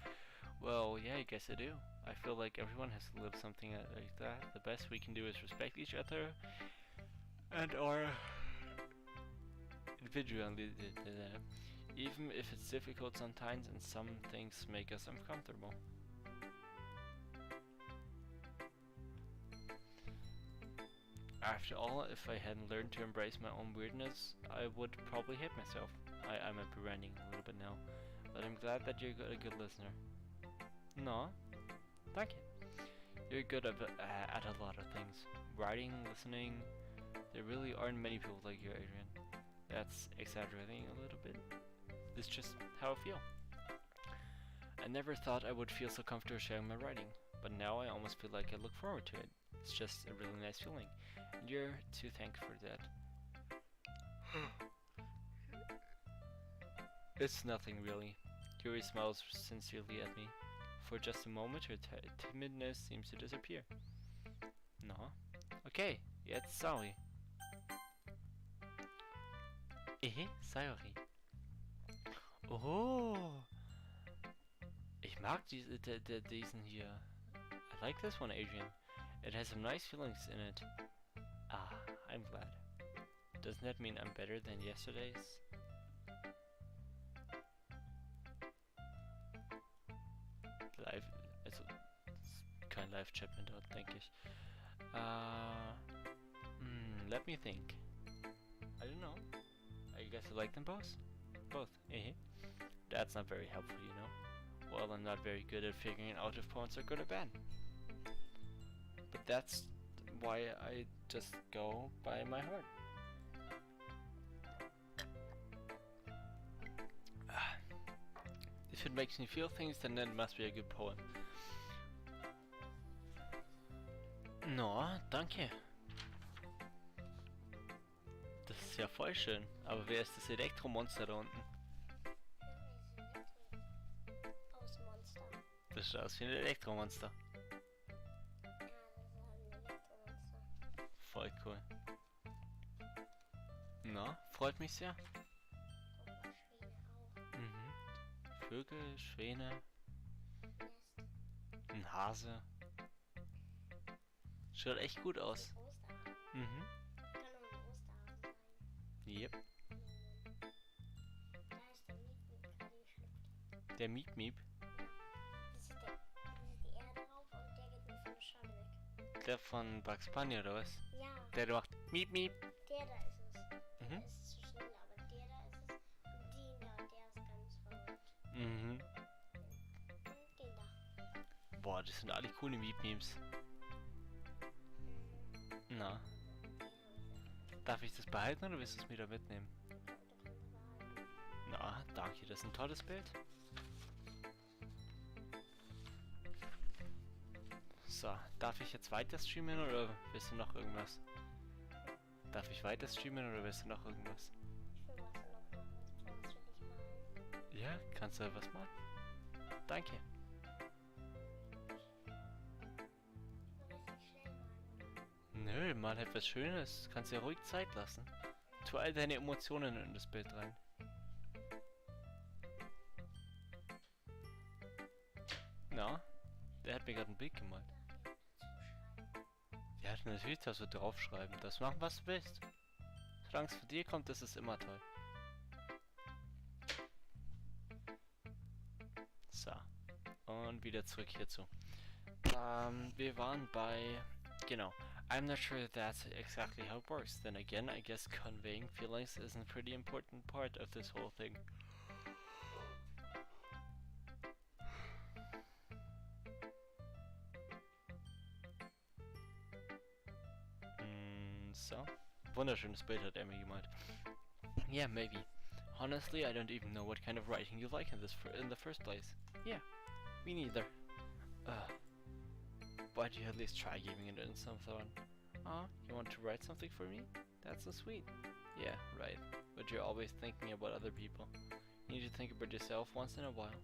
Well, yeah, I guess I do. I feel like everyone has a little something like that. The best we can do is respect each other and our individuality, even if it's difficult sometimes and some things make us uncomfortable. After all, if I hadn't learned to embrace my own weirdness, I would probably hate myself. I might be ranting a little bit now, but I'm glad that you're a good listener. No, thank you. You're good at a lot of things. Writing, listening. There really aren't many people like you, Adrian. That's exaggerating a little bit. It's just how I feel. I never thought I would feel so comfortable sharing my writing, but now I almost feel like I look forward to it. It's just a really nice feeling, and you're to thank for that. It's nothing really. Yuri smiles sincerely at me. For just a moment, her timidness seems to disappear. No. Okay, jetzt sorry. Sorry. Oh. Ich mag diesen hier. I like this one, Adrian. It has some nice feelings in it. Ah, I'm glad. Doesn't that mean I'm better than yesterday's? Live, also kein Live-Chat mehr dort, denke ich. Let me think. I don't know. I guess I like them both. Both. That's not very helpful, you know. Well, I'm not very good at figuring out if poems are good or bad. But that's why I just go by my heart. if it makes me feel things, then it must be a good poem. No, danke. Das ist ja voll schön. Aber wer ist das Elektromonster da unten?
Aus Monster.
Das schaut aus wie ein Elektromonster.
Ja, das ist halt ein Elektromonster.
Voll cool. Na, freut mich sehr.
Guck mal, Schwäne auch.
Mhm. Vögel, Schwäne,
Nest.
ein Hase. Schaut echt gut aus.
Ein Osterhase.
Mhm.
Kann nur ein Osterhase sein.
Yep.
Da ist der Miep gerade geschlüpft.
Der Miep Miep.
Das ist die Erde rauf und der geht mir von der Schale weg.
Der von Bugs Bunny oder was?
Ja,
Der macht Miep Miep.
der da ist es. Der
Mhm.
da ist es zu schnell, aber der da ist es. Und den da, der ist ganz verrückt.
Mhm.
Und den da.
Boah, das sind alle coole Miep Mieps. Na,
Den habe ich
darf ich das behalten oder willst du es mir da mitnehmen?
da. Du kannst behalten.
Na, danke, das ist ein tolles Bild. So, darf ich jetzt weiter streamen oder willst du noch irgendwas? Darf ich weiter streamen oder willst du noch irgendwas?
Ich will was noch machen. Was will ich malen?
Ja, kannst du was machen? Danke.
Ich will richtig schnell malen.
Nö, mal etwas Schönes. Kannst dir ruhig Zeit lassen. Tu all deine Emotionen in das Bild rein. Na, der hat mir gerade ein Bild gemalt. Ja, natürlich darfst du draufschreiben. Das machen, was du willst. Solange es von dir kommt, ist es immer toll. So. Und wieder zurück hierzu. Wir waren bei... Genau. I'm not sure that's exactly how it works. Then again, I guess conveying feelings is a pretty important part of this whole thing. So. Wunderschönes Bild hat er mir gemalt. Yeah, maybe. Honestly, I don't even know what kind of writing you like in the first place. Yeah, me neither. Why do you at least try giving it in some thought? You want to write something for me? That's so sweet. Yeah, right. But you're always thinking about other people. You need to think about yourself once in a while.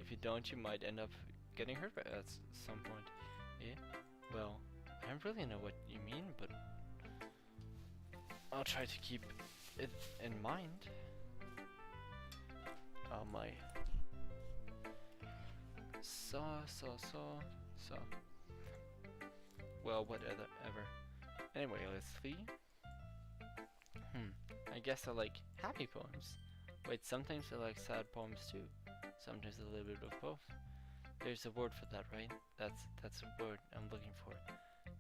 If you don't, you might end up getting hurt at some point. Yeah? Well, I don't really know what you mean, but I'll try to keep it in mind. Oh my. So. Well, whatever. Anyway, let's see. I guess I like happy poems. Wait, sometimes I like sad poems too. Sometimes a little bit of both. There's a word for that, right? That's a word I'm looking for.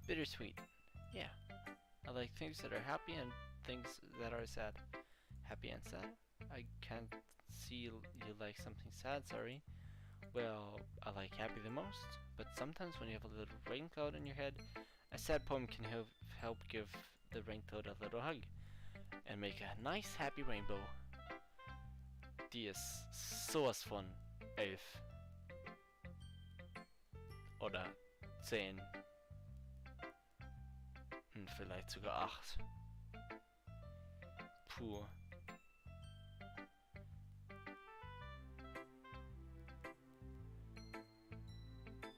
Bittersweet. Yeah. I like things that are happy and things that are sad. Happy and sad? I can't see you like something sad, sorry. Well, I like happy the most, but sometimes when you have a little rain cloud in your head, a sad poem can help give the rain cloud a little hug and make a nice happy rainbow. Die ist sowas von 11. Oder 10. Vielleicht sogar 8. Puh.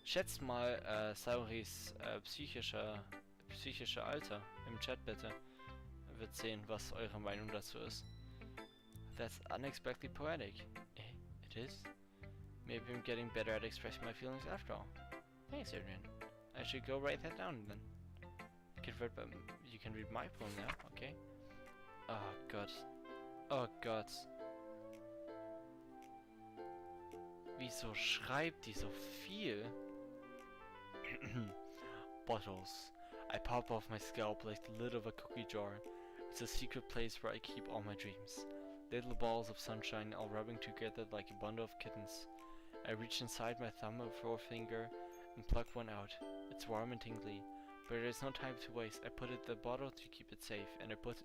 Schätzt mal Sauris psychische Alter im Chat bitte. Wird sehen, was eure Meinung dazu ist. That's unexpectedly poetic. It is? Maybe I'm getting better at expressing my feelings after all. Thanks, Adrian. I should go write that down then. You can read my poem now, okay? Oh Gott. Oh Gott. Wieso schreibt die so viel? Bottles. I pop off my scalp like the lid of a cookie jar. It's a secret place where I keep all my dreams. Little balls of sunshine all rubbing together like a bundle of kittens. I reach inside my thumb and forefinger and pluck one out. It's warm and tingly, but there's no time to waste. I put it in the bottle to keep it safe, and I put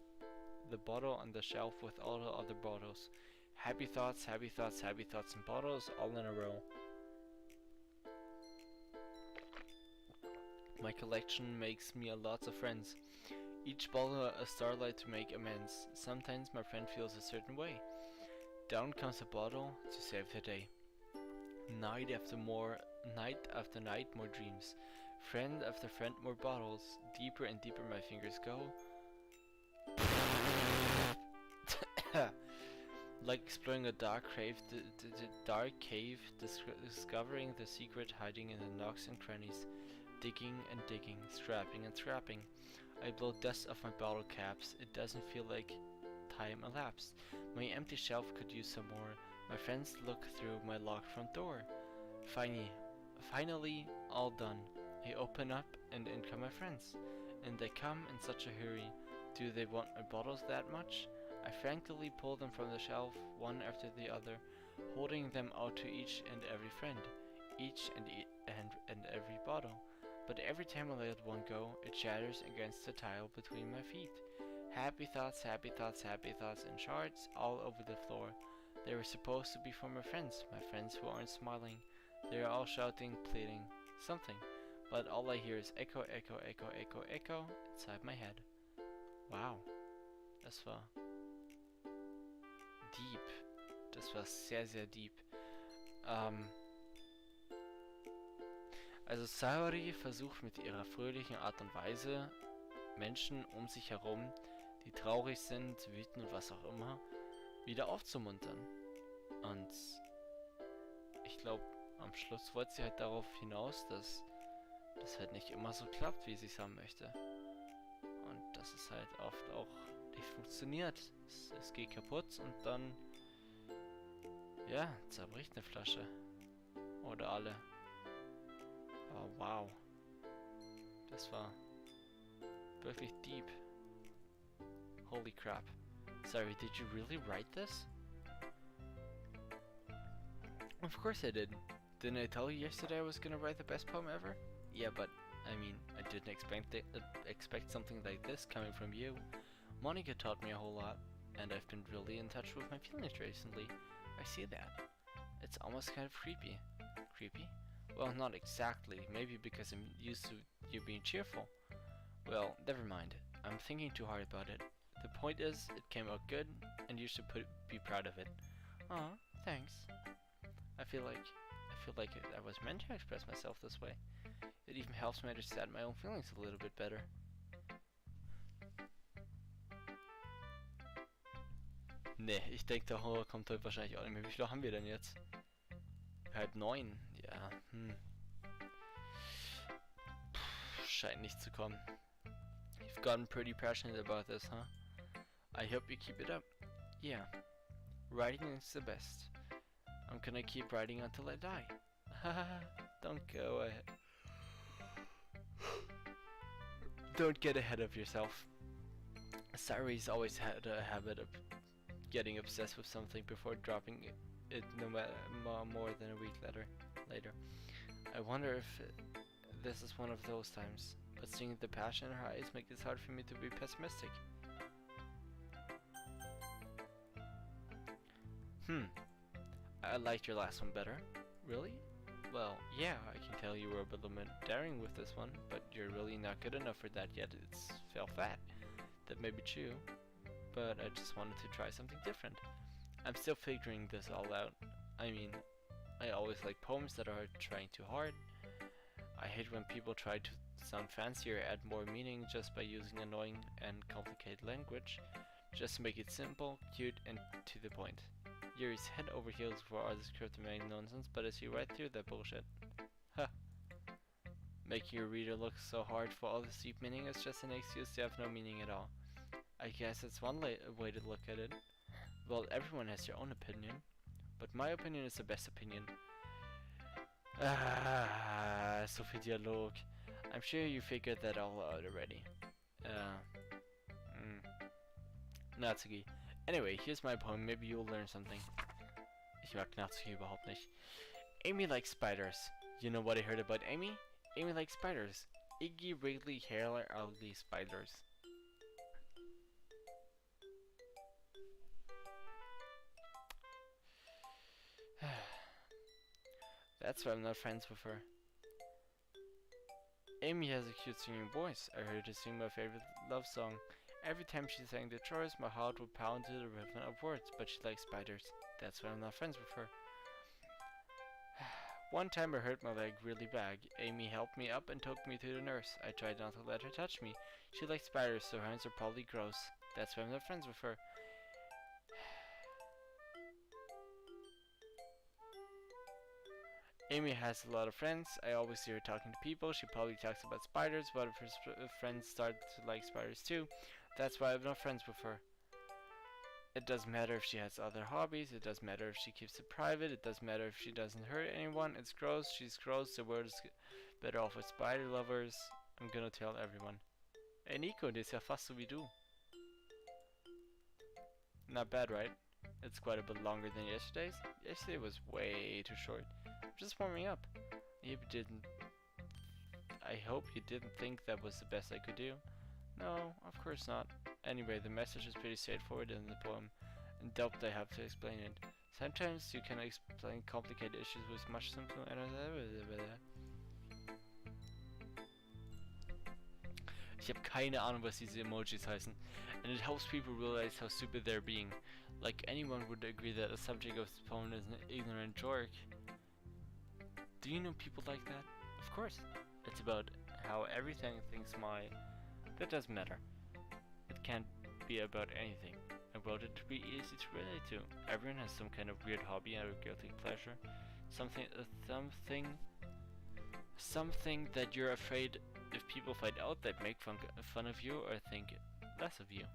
the bottle on the shelf with all the other bottles. Happy thoughts, happy thoughts, happy thoughts in bottles, all in a row. My collection makes me lots of friends. Each bottle a starlight to make amends. Sometimes my friend feels a certain way. Down comes a bottle to save the day. Night after night, more dreams. Friend after friend, more bottles. Deeper and deeper my fingers go. Like exploring a dark cave, discovering the secret hiding in the nooks and crannies. Digging and digging, scrapping and scrapping. I blow dust off my bottle caps. It doesn't feel like time elapsed. My empty shelf could use some more. My friends look through my locked front door. Finally, all done. I open up and in come my friends. And they come in such a hurry. Do they want my bottles that much? I frankly pull them from the shelf, one after the other, holding them out to each and every friend, each and every bottle. But every time I let one go, it shatters against the tile between my feet. Happy thoughts, happy thoughts, happy thoughts in shards all over the floor. They were supposed to be for my friends who aren't smiling. They are all shouting, pleading, something. But all I hear is echo, echo, echo, echo, echo inside my head. Wow, das war deep. Das war sehr, sehr deep. Also Sayori versucht mit ihrer fröhlichen Art und Weise, Menschen um sich herum, die traurig sind, wütend und was auch immer, wieder aufzumuntern. Und ich glaube, am Schluss wollte sie halt darauf hinaus, dass das halt nicht immer so klappt, wie sie es haben möchte. Und dass es halt oft auch nicht funktioniert. Es geht kaputt und dann, ja, zerbricht eine Flasche. Oder alle. Oh, wow. Das war wirklich deep. Holy crap. Sorry, did you really write this? Of course I did. Didn't I tell you yesterday I was gonna write the best poem ever? Yeah, but I mean, I didn't expect something like this coming from you. Monica taught me a whole lot, and I've been really in touch with my feelings recently. I see that. It's almost kind of creepy. Creepy? Well, not exactly. Maybe because I'm used to you being cheerful. Well, never mind. I'm thinking too hard about it. The point is, it came out good, and you should be proud of it. Aw, thanks. I feel like I was meant to express myself this way. It even helps me understand my own feelings a little bit better. Ne, ich denke, der Horror kommt heute wahrscheinlich auch nicht mehr. Wie viel haben wir denn jetzt? 8:30. Ja, scheint nicht zu kommen. You've gotten pretty passionate about this, huh? I hope you keep it up. Yeah. Writing is the best. I'm gonna keep writing until I die. Don't go ahead. Don't get ahead of yourself. Sayori's always had a habit of getting obsessed with something before dropping it no matter more than a week later. I wonder if this is one of those times, but seeing the passion in her eyes makes it hard for me to be pessimistic. I liked your last one better. Really? Well, yeah, I can tell you were a bit daring with this one, but you're really not good enough for that yet. It's fell flat. That may be true, but I just wanted to try something different. I'm still figuring this all out. I mean, I always like poems that are trying too hard. I hate when people try to sound fancy or add more meaning just by using annoying and complicated language. Just make it simple, cute, and to the point. Yuri's head over heels for all this cryptomatic nonsense, but I see right through that bullshit. Huh. Making your reader look so hard for all this deep meaning is just an excuse to have no meaning at all. I guess that's one way to look at it. Well, everyone has their own opinion, but my opinion is the best opinion. So viel Dialog. I'm sure you figured that all out already. Natsuki. Anyway, here's my poem, maybe you'll learn something. Ich mag Natsuki überhaupt nicht. Amy likes spiders. You know what I heard about Amy? Amy likes spiders. Iggy, wriggly, hairy, ugly spiders.
That's why I'm not friends with her. Amy has a cute singing voice. I heard her sing my favorite love song. Every time she sang the chorus, my heart would pound to the rhythm of words, but she likes spiders. That's why I'm not friends with her. One time I hurt my leg really bad. Amy helped me up and took me to the nurse. I tried not to let her touch me. She likes spiders, so her hands are probably gross. That's why I'm not friends with her. Amy has a lot of friends. I always see her talking to people. She probably talks about spiders. One of her friends started to like spiders too. That's why I'm not friends with her. It doesn't matter if she has other hobbies. It doesn't matter if she keeps it private. It doesn't matter if she doesn't hurt anyone. It's gross. She's gross. The world is better off with spider lovers. I'm gonna tell everyone. Hey Nico, das ist ja fast so wie du. Not bad, right? It's quite a bit longer than yesterday's. Yesterday was way too short. I'm just warming up. I hope you didn't think that was the best I could do. No, of course not. Anyway, the message is pretty straightforward in the poem, and doubt I have to explain it. Sometimes you can explain complicated issues with much simpler. Ich habe keine Ahnung, was diese Emojis heißen, and it helps people realize how stupid they're being. Like anyone would agree that the subject of this poem is an ignorant jerk. Do you know people like that? Of course. It's about how everything thinks my... That doesn't matter. It can't be about anything. I wrote it to be easy to relate to. Everyone has some kind of weird hobby or guilty pleasure. Something that you're afraid if people find out that make fun of you or think less of you.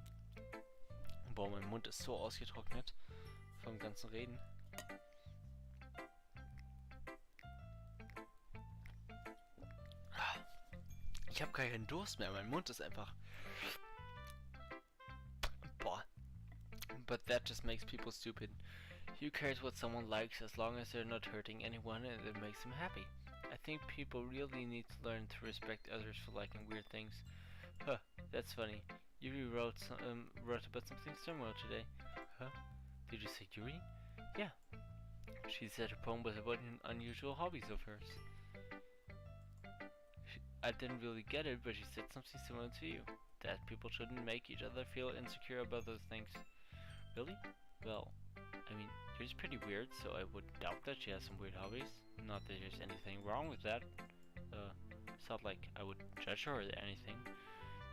Boah, mein Mund ist so ausgetrocknet vom ganzen Reden. Ich habe keinen Durst mehr, mein Mund ist einfach... Boah. But that just makes people stupid. Who cares what someone likes as long as they're not hurting anyone and it makes them happy? I think people really need to learn to respect others for liking weird things. Huh, that's funny. Yuri wrote about something similar today. Huh? Did you say Yuri? Yeah. She said her poem was about unusual hobbies of hers. I didn't really get it, but she said something similar to you. That people shouldn't make each other feel insecure about those things. Really? Well, I mean, Yuri's pretty weird, so I would doubt that she has some weird hobbies. Not that there's anything wrong with that. It's not like I would judge her or anything.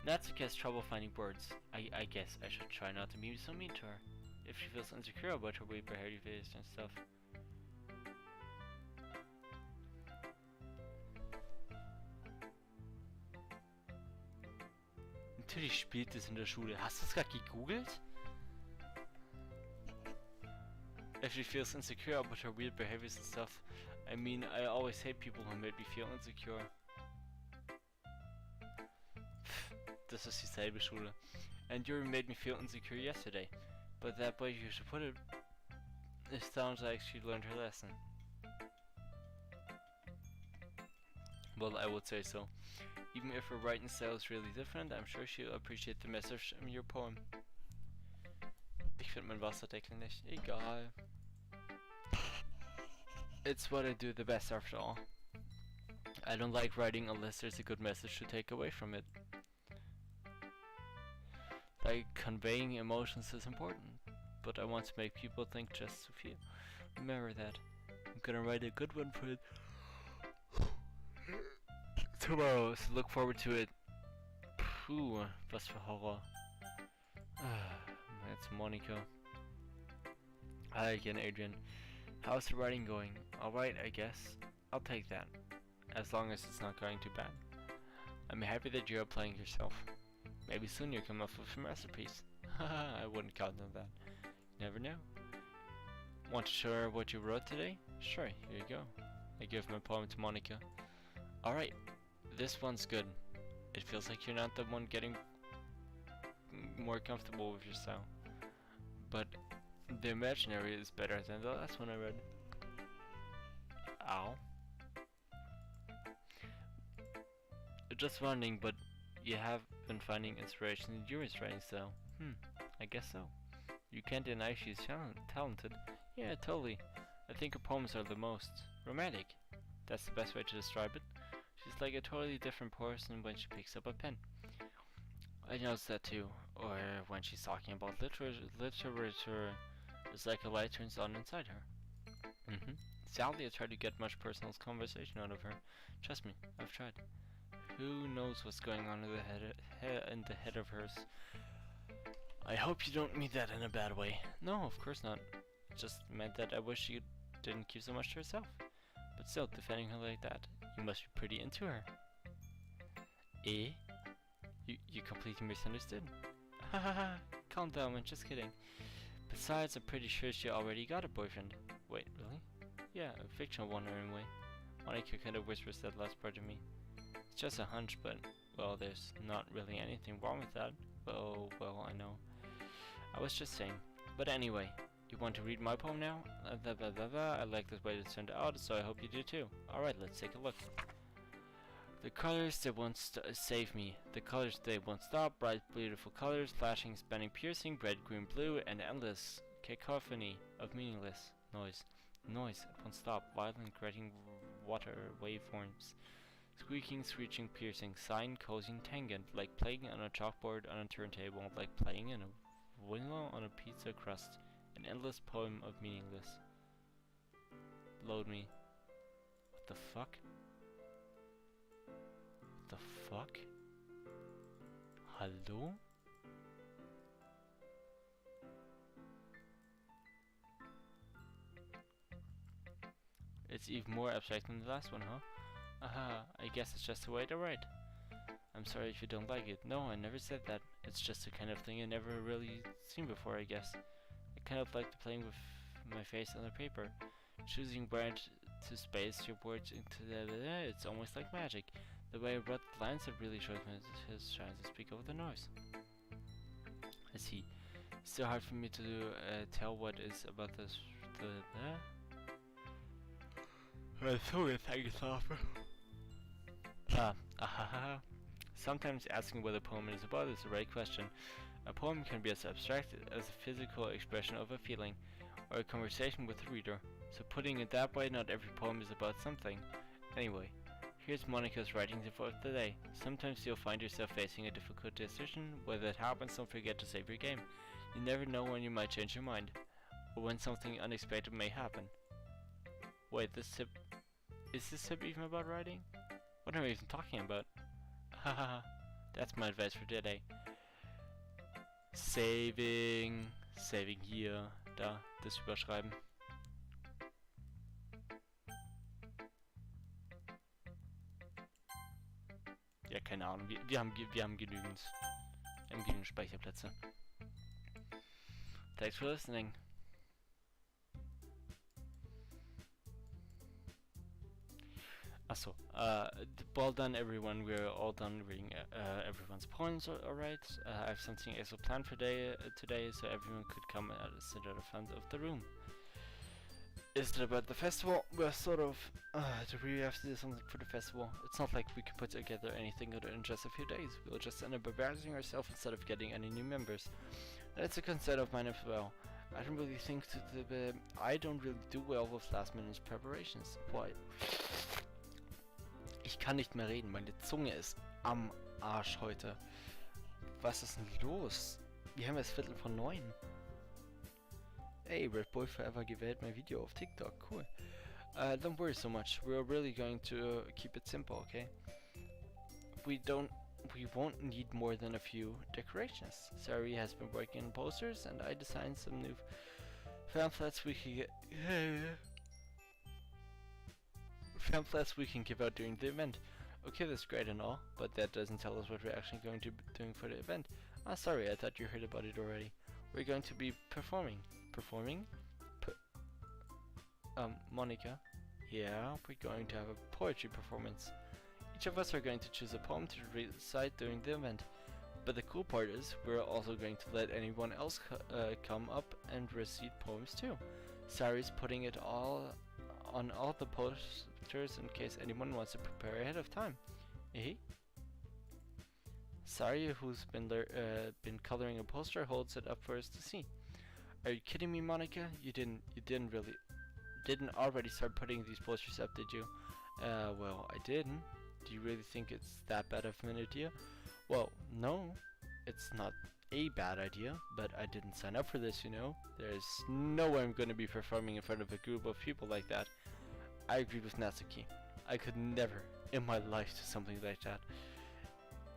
Natsuki has trouble finding words. I guess I should try not to be so mean to her. If she feels insecure about her weird behaviors and stuff. Natürlich spielt es in der Schule. Hast du es gerade gegoogelt? If she feels insecure about her weird behaviors and stuff. I mean, I always hate people who made me feel insecure. Das ist dieselbe Schule. And Yuri made me feel insecure yesterday. But that way you should put it... It sounds like she learned her lesson. Well, I would say so. Even if her writing style is really different, I'm sure she'll appreciate the message in your poem. Ich finde mein Wasserdeckel nicht. Egal. It's what I do the best after all. I don't like writing unless there's a good message to take away from it. Like, conveying emotions is important, but I want to make people think just to feel. Remember that. I'm gonna write a good one for it tomorrow, so look forward to it. Puh, was für Horror. That's Monica. Hi again, Adrian. How's the writing going? Alright, I guess. I'll take that. As long as it's not going too bad. I'm happy that you're playing yourself. Maybe soon you'll come up with some recipes. Haha, I wouldn't count on that. You never know. Want to show her what you wrote today? Sure, here you go. I give my poem to Monica. Alright, this one's good. It feels like you're not the one getting more comfortable with your style. But the imaginary is better than the last one I read. Ow. Just wondering, but you have been finding inspiration in Yuri's writing style. I guess so. You can't deny she's talented. Yeah, totally. I think her poems are the most romantic. That's the best way to describe it. She's like a totally different person when she picks up a pen. I noticed that too. Or when she's talking about literature, it's like a light turns on inside her. Sadly, I tried to get much personal conversation out of her. Trust me, I've tried. Who knows what's going on in the head of hers? I hope you don't mean that in a bad way. No, of course not. It just meant that I wish she didn't keep so much to herself. But still, defending her like that, you must be pretty into her. Eh? You completely misunderstood. Hahaha, calm down, man, just kidding. Besides, I'm pretty sure she already got a boyfriend. Wait, really? Yeah, a fictional one anyway. Monica kind of whispers that last part to me. It's just a hunch, but, well, there's not really anything wrong with that. Well, I know. I was just saying. But anyway, you want to read my poem now? I like the way it turned out, so I hope you do too. Alright, let's take a look. The colors that won't save me. The colors they won't stop. Bright, beautiful colors, flashing, spanning, piercing, red, green, blue, and endless cacophony of meaningless noise. Noise that won't stop. Violent, grating water waveforms. Squeaking, screeching, piercing, sighing, cozying, tangent, like playing on a chalkboard on a turntable, like playing in a window on a pizza crust. An endless poem of meaningless. Load me. What the fuck? The fuck? Hello? It's even more abstract than the last one, huh? Aha, I guess it's just the way to write. I'm sorry if you don't like it. No, I never said that. It's just the kind of thing I never really seen before, I guess. I kind of like playing with my face on the paper. Choosing where to space your words into it's almost like magic. The way I wrote the lines, it really shows me his trying to speak over the noise. I see. It's still hard for me to tell what is about this. Sorry, thank you, Safra. Sometimes asking what a poem is about is the right question. A poem can be as abstract as a physical expression of a feeling, or a conversation with the reader. So putting it that way, not every poem is about something. Anyway, here's Monica's writing tip of the day. Sometimes you'll find yourself facing a difficult decision. When that happens, don't forget to save your game. You never know when you might change your mind, or when something unexpected may happen. Wait, is this tip even about writing? What am I even talking about? Haha, that's my advice for today. Saving hier, da, das überschreiben. Ja, keine Ahnung, wir haben genügend Speicherplätze. Thanks for listening. Achso, well done everyone, we're all done reading everyone's poems, alright. I have something extra planned for today, so everyone could come and sit at the front of the room. Is it about the festival? We're sort of, do we have to do something for the festival? It's not like we can put together anything in just a few days. We'll just end up embarrassing ourselves instead of getting any new members. That's a concern of mine as well. I don't really think I don't really do well with last minute preparations. Why? Ich kann nicht mehr reden, meine Zunge ist am Arsch heute. Was ist denn los? Wir haben jetzt 8:45. Hey, Red Boy Forever gewählt mein Video auf TikTok, cool. Don't worry so much, we're really going to keep it simple, okay? We won't need more than a few decorations. Sari has been working on posters and I designed some new pamphlets we can give out during the event. Okay, that's great and all, but that doesn't tell us what we're actually going to be doing for the event. Ah, sorry, I thought you heard about it already. We're going to be performing. Performing? Monica? Yeah, we're going to have a poetry performance. Each of us are going to choose a poem to recite during the event. But the cool part is, we're also going to let anyone else come up and recite poems too. Sari's putting it all on all the posters in case anyone wants to prepare ahead of time. Eh? Sari, who's been coloring a poster, holds it up for us to see. Are you kidding me, Monica? You didn't really. didn't already start putting these posters up, did you? Well, I didn't. Do you really think it's that bad of an idea? Well, no, it's not a bad idea, but I didn't sign up for this, you know? There's no way I'm gonna be performing in front of a group of people like that. I agree with Natsuki. I could never in my life do something like that.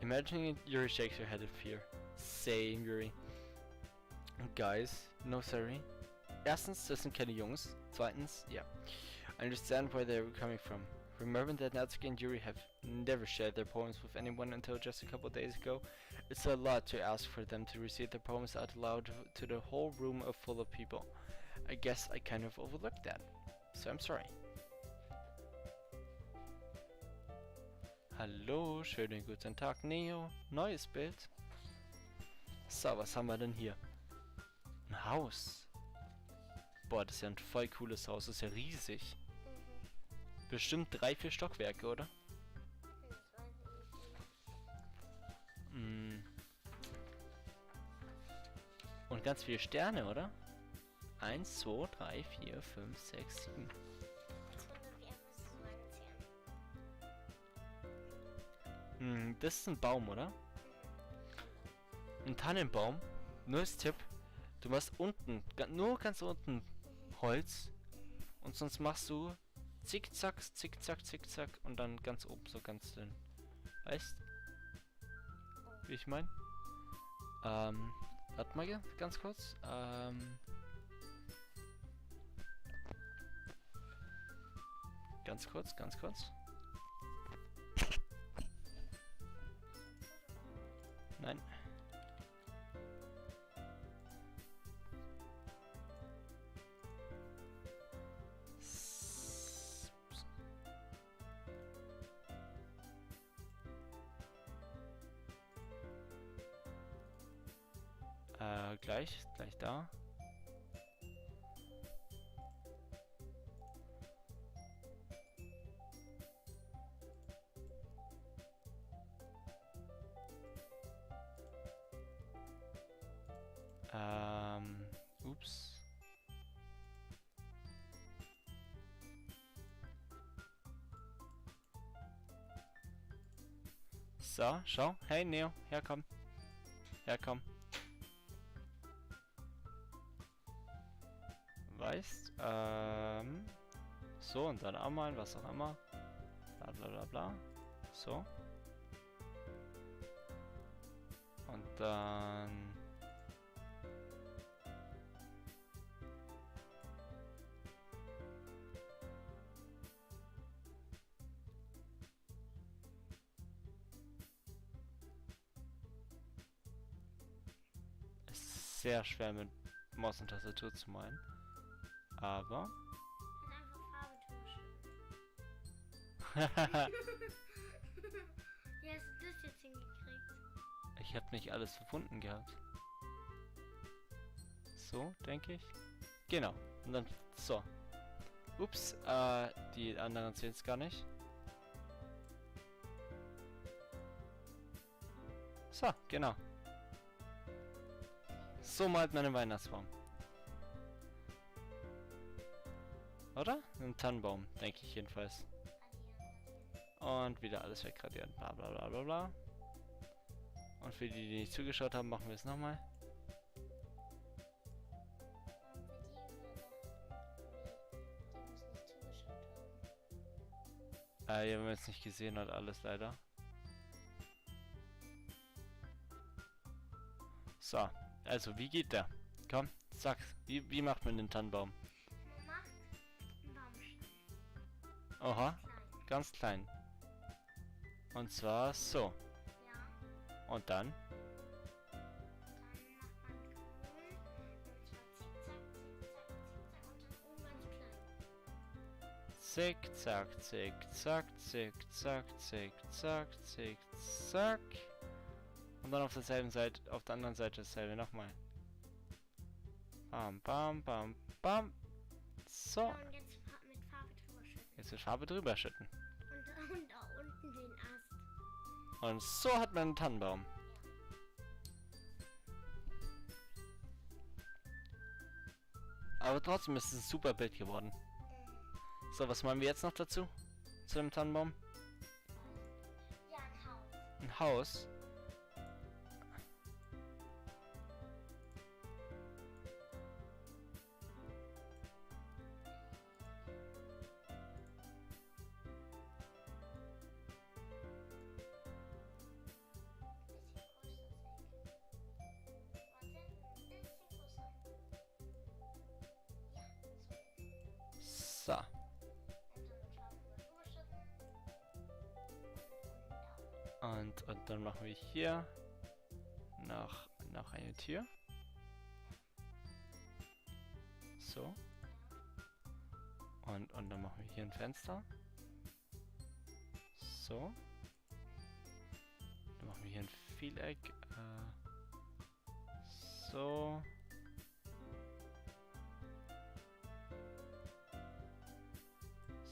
Imagining it, Yuri shakes her head in fear. Same, Yuri. Guys, no sorry. Erstens, das sind keine Jungs. Zweitens, yeah. I understand where they're coming from. Remember that Natsuki and Yuri have never shared their poems with anyone until just a couple days ago? It's a lot to ask for them to recite their poems out loud to the whole room full of people. I guess I kind of overlooked that. So I'm sorry. Hallo, schönen guten Tag, Neo. Neues Bild. So, was haben wir denn hier? Ein Haus. Boah, das ist ja ein voll cooles Haus. Das ist ja riesig. Bestimmt 3-4 Stockwerke, oder? Und ganz viele Sterne, oder? 1, 2, 3, 4, 5, 6, 7. Das ist ein Baum, oder? Ein Tannenbaum. Nur als Tipp. Du machst unten, nur ganz unten Holz. Und sonst machst du zickzack, zickzack, zickzack und dann ganz oben so ganz dünn. Weißt? Wie ich mein? Warte mal ganz kurz. Ganz kurz, ganz kurz. Nein. Gleich da. Ups. So, schau. Hey Neo, herkomm. Herkomm. Weißt, so und dann einmal, was auch immer. Bla bla bla bla. So. Und dann... Es ist sehr schwer mit Maus und Tastatur zu meinen. Aber...
Hat einfach Farbe Wie hast du das jetzt hingekriegt?
Ich habe nicht alles gefunden gehabt. So, denke ich. Genau. Und dann so. Ups, die anderen sehen es gar nicht. So, genau. So malt man einen Weihnachtsbaum. Oder? Ein Tannenbaum, denke ich jedenfalls. Und wieder alles wegradieren. Bla bla bla bla bla. Und für die, die nicht zugeschaut haben, machen wir es nochmal. Ja, wir haben jetzt nicht gesehen hat alles leider. So, also wie geht der? Komm, sag's. Wie macht man den Tannenbaum?
Man macht einen Baumstamm.
Oha, ganz klein. Und zwar so.
Ja.
Und dann?
Zickzack, zickzack, zickzack,
Zickzack, zickzack, zickzack. Und dann auf derselben Seite, auf der anderen Seite dasselbe nochmal. Bam, bam, bam, bam. So.
Ja, und jetzt mit Farbe drüber schütten.
Jetzt mit Farbe drüber schütten.
Und da unten den Ast.
Und so hat man einen Tannenbaum. Aber trotzdem ist es ein super Bild geworden. So, was machen wir jetzt noch dazu? Zu dem Tannenbaum?
Ja, ein Haus.
Ein Haus? So. Und dann machen wir hier noch eine Tür. So. Und dann machen wir hier ein Fenster. So. Dann machen wir hier ein Viereck. So.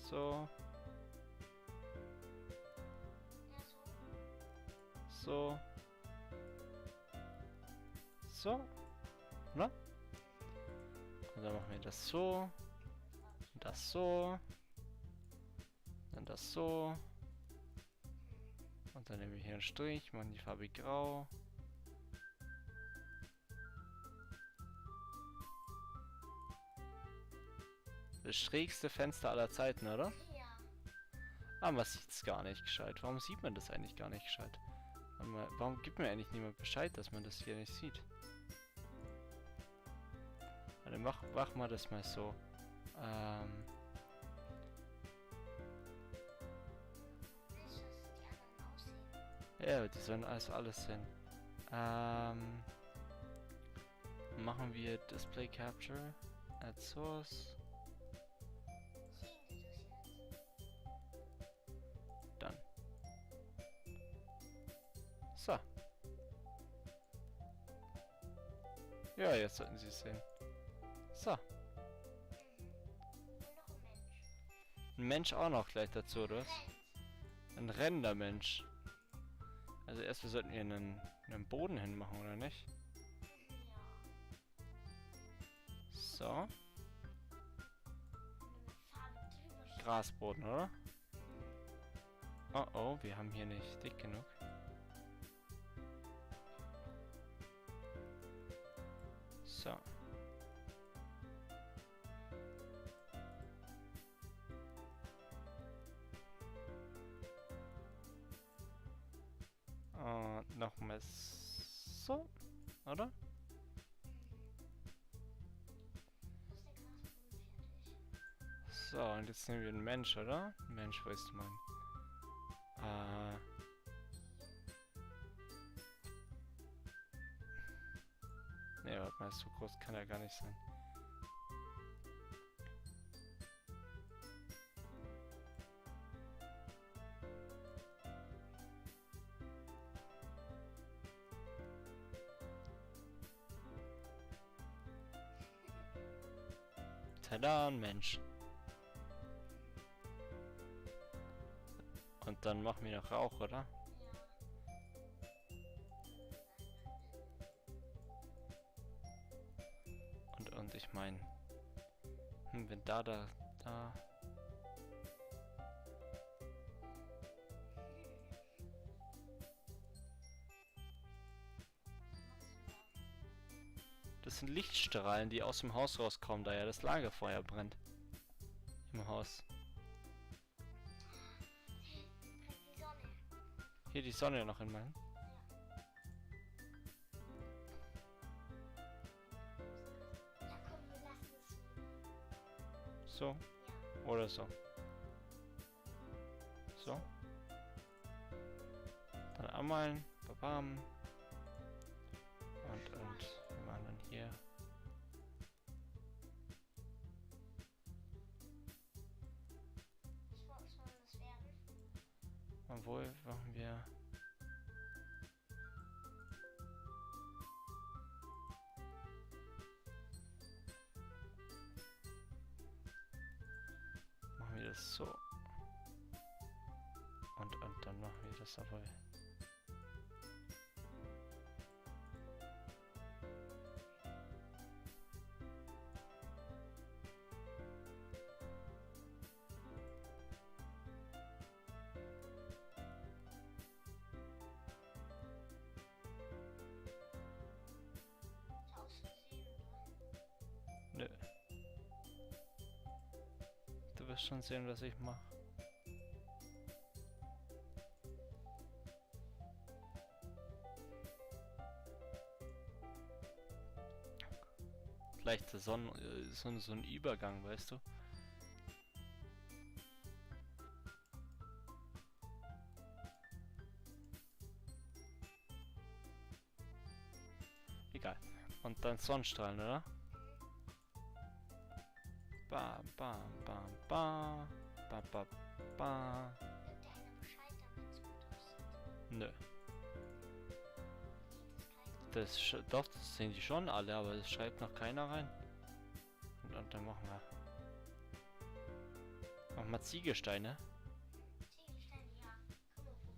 So. So. So. Oder? Und dann machen wir das so. Und das so. Dann das so. Und dann nehmen wir hier einen Strich, machen die Farbe grau. Das schrägste Fenster aller Zeiten, oder?
Ja.
Ah, man sieht's gar nicht gescheit. Warum sieht man das eigentlich gar nicht gescheit? Warte mal, warum gibt mir eigentlich niemand Bescheid, dass man das hier nicht sieht? Warte, mach mal das mal so.
Weißt du, dass die anderen aussehen?
Ja, die sollen also alles sehen. Machen wir Display Capture, Add Source,
Sehen die das jetzt?
dann. So. Ja, jetzt sollten sie es sehen. So.
Und noch ein Mensch.
Ein Mensch auch noch gleich dazu, oder was?
Rennt.
Ein rennender Mensch. Also erst sollten wir einen Boden hinmachen, oder nicht?
Ja.
So.
Und mit Farbe drüber streichen.
Grasboden, oder? Oh oh, wir haben hier nicht dick genug. So. Und nochmal so, oder?
Ist der Grasboden fertig?
So, und jetzt nehmen wir einen Mensch, oder? Mensch, wo ist mein? Ne, warte mal, so groß kann er gar nicht sein. Tada, ein Mensch. Und dann machen wir noch Rauch, oder? Und ich meine, wenn da. Das sind Lichtstrahlen, die aus dem Haus rauskommen, da ja das Lagerfeuer brennt. Im Haus.
Die Sonne.
Hier die Sonne noch in meinem.
Ja, komm, wir lassen es.
So.
Ja.
Oder so. So. Dann anmalen. Babam. Und wir machen dann hier.
Was soll das werden?
Obwohl, machen wir. Machen wir das so. Und dann machen wir das aber. wirst schon sehen, was ich mache. Vielleicht so ein Übergang, weißt du? Egal. Und dann Sonnenstrahlen, oder? Ba, ba, ba, ba, ba, ba, ba.
Gibt dir einer Bescheid, damit es gut aussieht?
Nö.
Geht es keiner?
Doch, das sehen die schon alle, aber es schreibt noch keiner rein. Und dann machen wir. Machen wir Ziegelsteine.
Ziegelsteine, ja. Kann man probieren.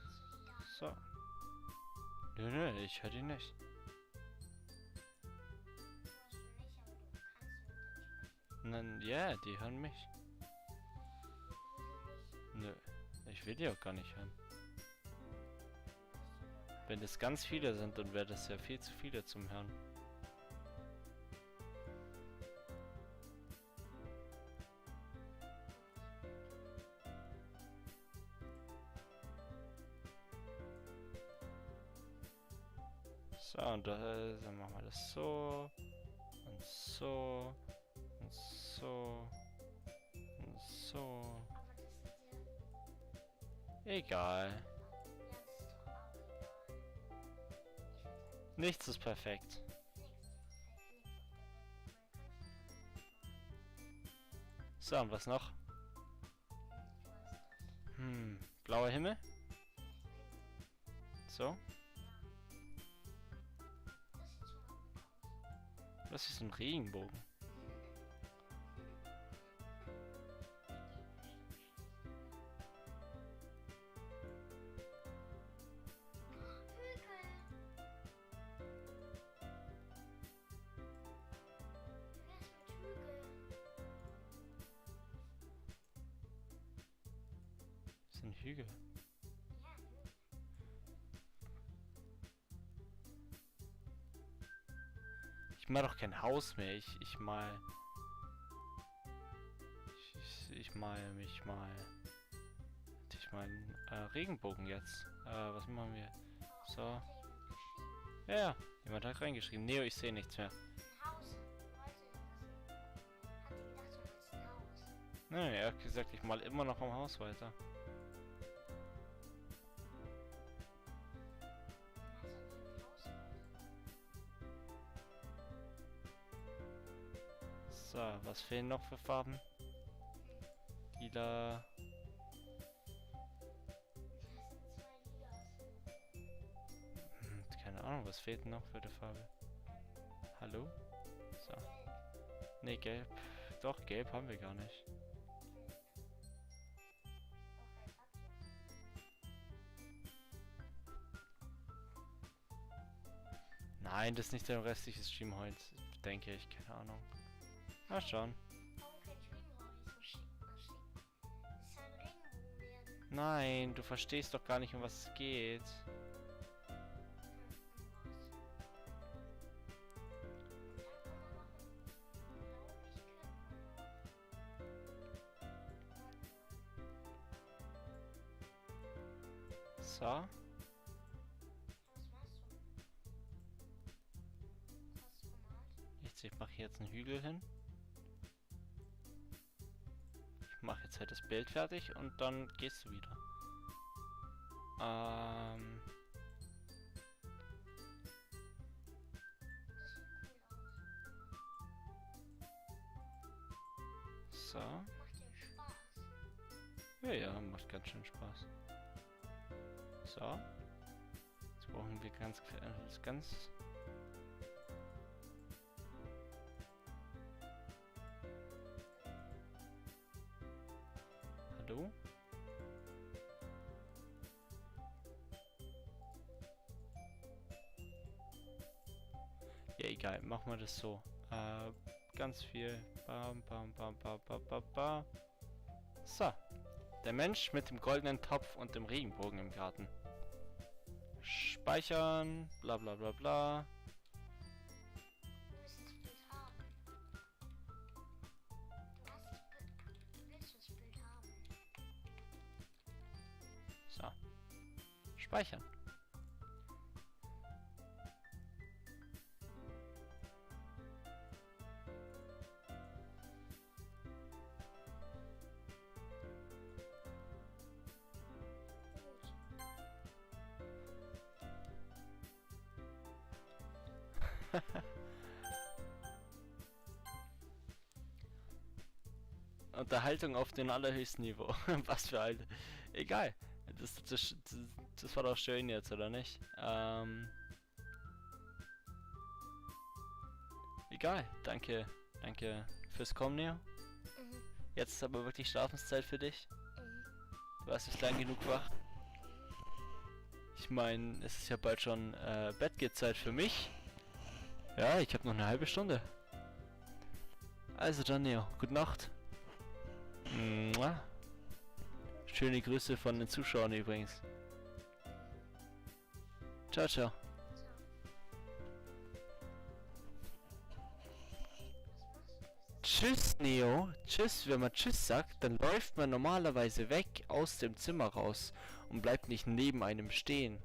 Kannst du die da?
So. Nö, ich höre die nicht.
Hörst du nicht, aber du kannst mit dem sprechen.
Nein, ja, die hören mich.
Wieso nicht?
Nö, ich will die auch gar nicht hören. Wenn das ganz viele sind, dann wäre das ja viel zu viele zum Hören. So, und dann machen wir das so. Und so. Und so. Und so.
Aber das ist ja...
Egal.
Ja, das ist doch auch egal. Ich würde sagen,
Nichts ist perfekt.
nichts ist perfekt, nichts auf der Welt.
So, und was noch?
Ich weiß nicht.
Blauer Himmel. So.
Das sieht schon mal gut aus.
Das ist ein Regenbogen.
Hügel! Wie wär's mit Hügel?
Das sind Hügel.
Ja, Hügel.
Ich mal doch kein Haus mehr. Ich mal. Ich mal mich mal. Ich mal einen Regenbogen jetzt. Was machen wir? So.
Hat da jemand geschrieben?
Ja, ja. Jemand hat reingeschrieben. Neo, ich sehe nichts mehr.
Ein Haus. Wollte das? Hat die gedacht, du willst ein Haus?
Nein, er hat gesagt, ich mal immer noch am Haus weiter.
Dann hat er nie ein Haus wollte.
So, was fehlen noch für Farben? Lila.
Das sind 2 Lilas.
Keine Ahnung, was fehlt denn noch für die Farbe? Hallo? So.
Gelb.
Ne, gelb. Doch, gelb haben wir gar nicht. Nein, das ist nicht der restliche Stream heute, denke ich. Keine Ahnung. Mal schauen.
Warum kein Dreamhäuser? Das soll ein Regenbogen werden.
Nein, du verstehst doch gar nicht, um was es geht. So.
Was machst du? Was hast du gemalt?
Ich mache hier jetzt einen Hügel hin. Ich mache jetzt halt das Bild fertig und dann gehst du wieder.
Das sieht cool aus.
So.
Macht dir Spaß.
Ja, ja, macht ganz schön Spaß. So. Jetzt brauchen wir ganz. Hallo? Ja, egal, machen wir das so. Ganz viel. Bam, bam, bam, bam, bam, bam, bam. So. Der Mensch mit dem goldenen Topf und dem Regenbogen im Garten. Speichern, bla bla bla bla.
Du willst das Bild haben. Du willst das Bild haben.
So. Speichern. Unterhaltung auf dem allerhöchsten Niveau. Was für eine. Egal. Das war doch schön jetzt, oder nicht? Egal. Danke. Danke fürs Kommen, Neo.
Mhm.
Jetzt ist aber wirklich Schlafenszeit für dich.
Mhm.
Du warst nicht lang genug wach. Ich meine, es ist ja bald schon Bettgehzeit für mich. Ja, ich habe noch eine halbe Stunde. Also dann, Neo. Gute Nacht. Mua. Schöne Grüße von den Zuschauern übrigens. Ciao, ciao.
So.
Tschüss, Neo. Tschüss. Wenn man Tschüss sagt, dann läuft man normalerweise weg aus dem Zimmer raus und bleibt nicht neben einem stehen.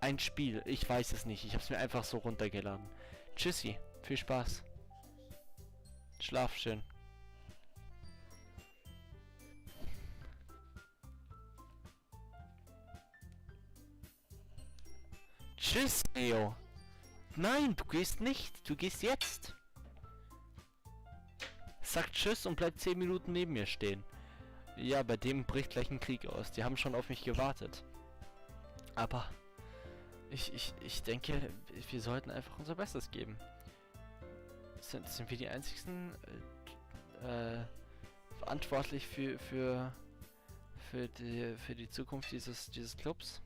Ein Spiel. Ich weiß es nicht. Ich habe es mir einfach so runtergeladen. Tschüssi. Viel Spaß. Schlaf schön. Tschüss, Neo. Nein, du gehst nicht. Du gehst jetzt. Sag Tschüss und bleib 10 Minuten neben mir stehen. Ja, bei dem bricht gleich ein Krieg aus. Die haben schon auf mich gewartet. Aber ich denke, wir sollten einfach unser Bestes geben. Sind wir die einzigsten verantwortlich für die Zukunft dieses Clubs?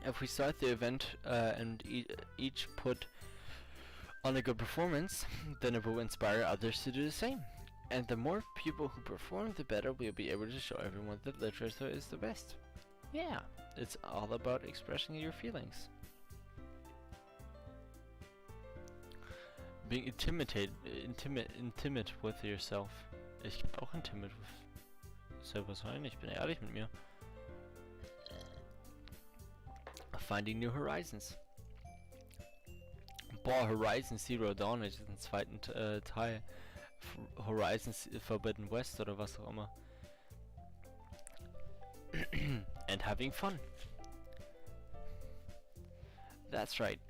If we start the event and each put on a good performance, then it will inspire others to do the same. And the more people who perform, the better we'll be able to show everyone that literature is the best. Yeah, it's all about expressing your feelings. Being intimate with yourself. Ich bin auch intimate with selber sein, ich bin ehrlich mit mir. Finding new horizons. Boah, Horizon Zero Dawn ist im zweiten Teil. Horizon Forbidden West oder was auch immer. And having fun. That's right.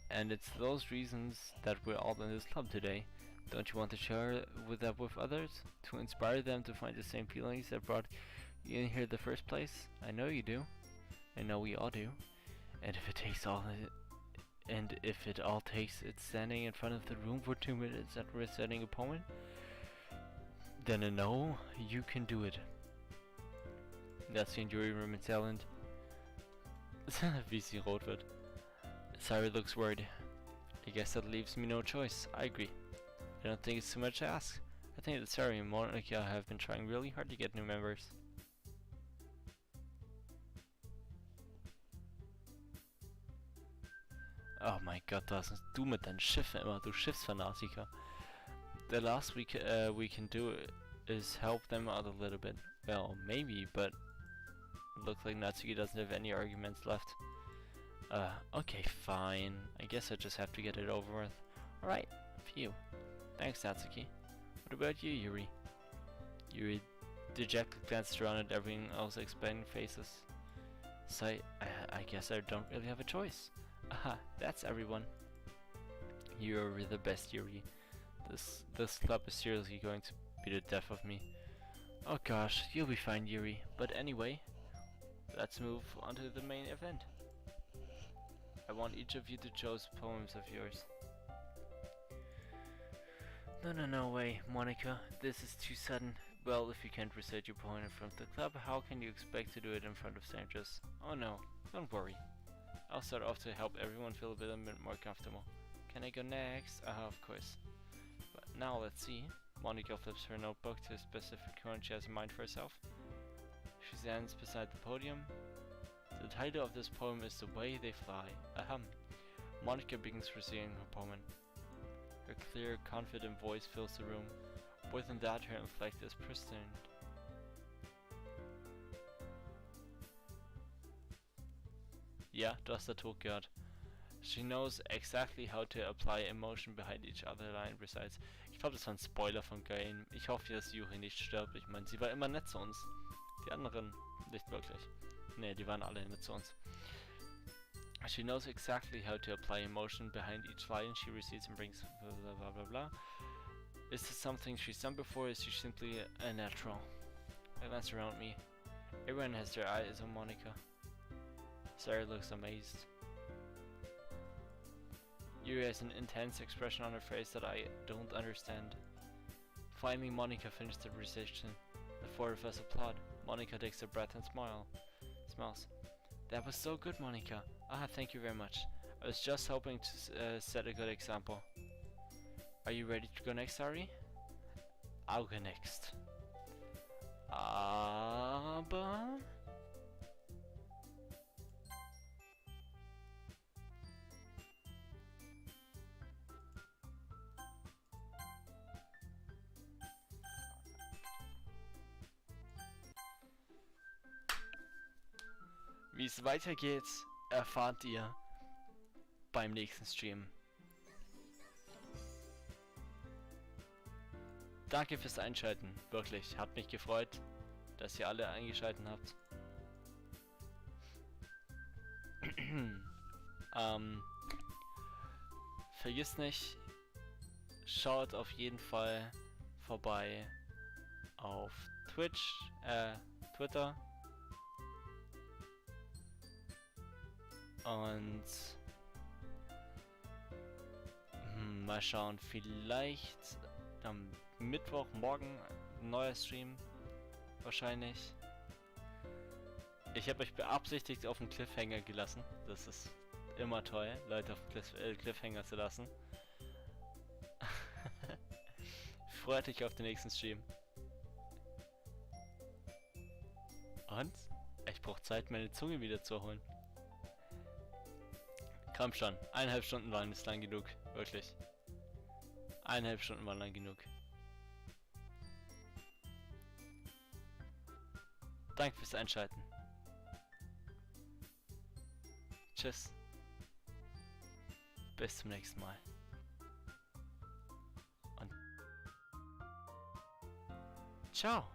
And it's those reasons that we're all in this club today. Don't you want to share that with others? To inspire them to find the same feelings that brought you in here in the first place? I know you do. I know we all do. And if it all takes it's standing in front of the room for 2 minutes at reciting a poem, then I know you can do it. That's the jury room in Talent. Wie sie rot wird. Sari looks worried. I guess that leaves me no choice. I agree. I don't think it's too much to ask. I think that Sari and Monica have been trying really hard to get new members. Oh mein Gott, was hast du mit deinen Schiffen immer, du Schiffsfanatiker. The last we can do is help them out a little bit. Well, maybe, but looks like Natsuki doesn't have any arguments left. Okay, fine. I guess I just have to get it over with. Alright, phew. Thanks, Natsuki. What about you, Yuri? Yuri dejectedly glanced around at everyone else expecting faces. So I guess I don't really have a choice. Aha, that's everyone. You're the best, Yuri. This club is seriously going to be the death of me. Oh gosh, you'll be fine, Yuri. But anyway, let's move on to the main event. I want each of you to choose poems of yours. No way, Monica. This is too sudden. Well, if you can't recite your poem in front of the club, how can you expect to do it in front of strangers? Oh no, don't worry. I'll start off to help everyone feel a bit more comfortable. Can I go next? Of course. But now let's see. Monica flips her notebook to a specific corner she has in mind for herself. She stands beside the podium. The title of this poem is The Way They Fly. Ahem. Monica begins reciting her poem. Her clear, confident voice fills the room. More than that, her intellect is pristine. Ja, du hast der Tod gehört. She knows exactly how to apply emotion behind each other line recites. Ich glaube, das war ein Spoiler von Gain. Ich hoffe, dass Yuri nicht stirbt. Ich meine, sie war immer nett zu uns. Die anderen nicht wirklich. Ne, die waren alle nett zu uns. She knows exactly how to apply emotion behind each line she recedes and brings blah blah blah blah. Is this something she's done before, or is she simply a natural? I glance around me. Everyone has their eyes on Monica. Sarah looks amazed. Yuri has an intense expression on her face that I don't understand. Finally, Monica finished the recitation. The four of us applaud. Monica takes a breath and smiles. That was so good, Monica. Ah, thank you very much. I was just hoping to set a good example. Are you ready to go next, Ari? I'll go next. Aber... Wie es weitergeht, erfahrt ihr beim nächsten Stream. Danke fürs Einschalten, wirklich, hat mich gefreut, dass ihr alle eingeschaltet habt. Vergisst nicht, schaut auf jeden Fall vorbei auf Twitch, Twitter. Und mal schauen, vielleicht am Mittwoch, morgen ein neuer Stream. Wahrscheinlich. Ich habe euch beabsichtigt auf den Cliffhanger gelassen. Das ist immer toll, Leute auf den Cliffhanger zu lassen. Freut euch auf den nächsten Stream. Und? Ich brauche Zeit, meine Zunge wieder zu erholen. Komm schon, 1,5 Stunden waren es lang genug, wirklich. 1,5 Stunden waren lang genug. Danke fürs Einschalten. Tschüss. Bis zum nächsten Mal. Und ciao.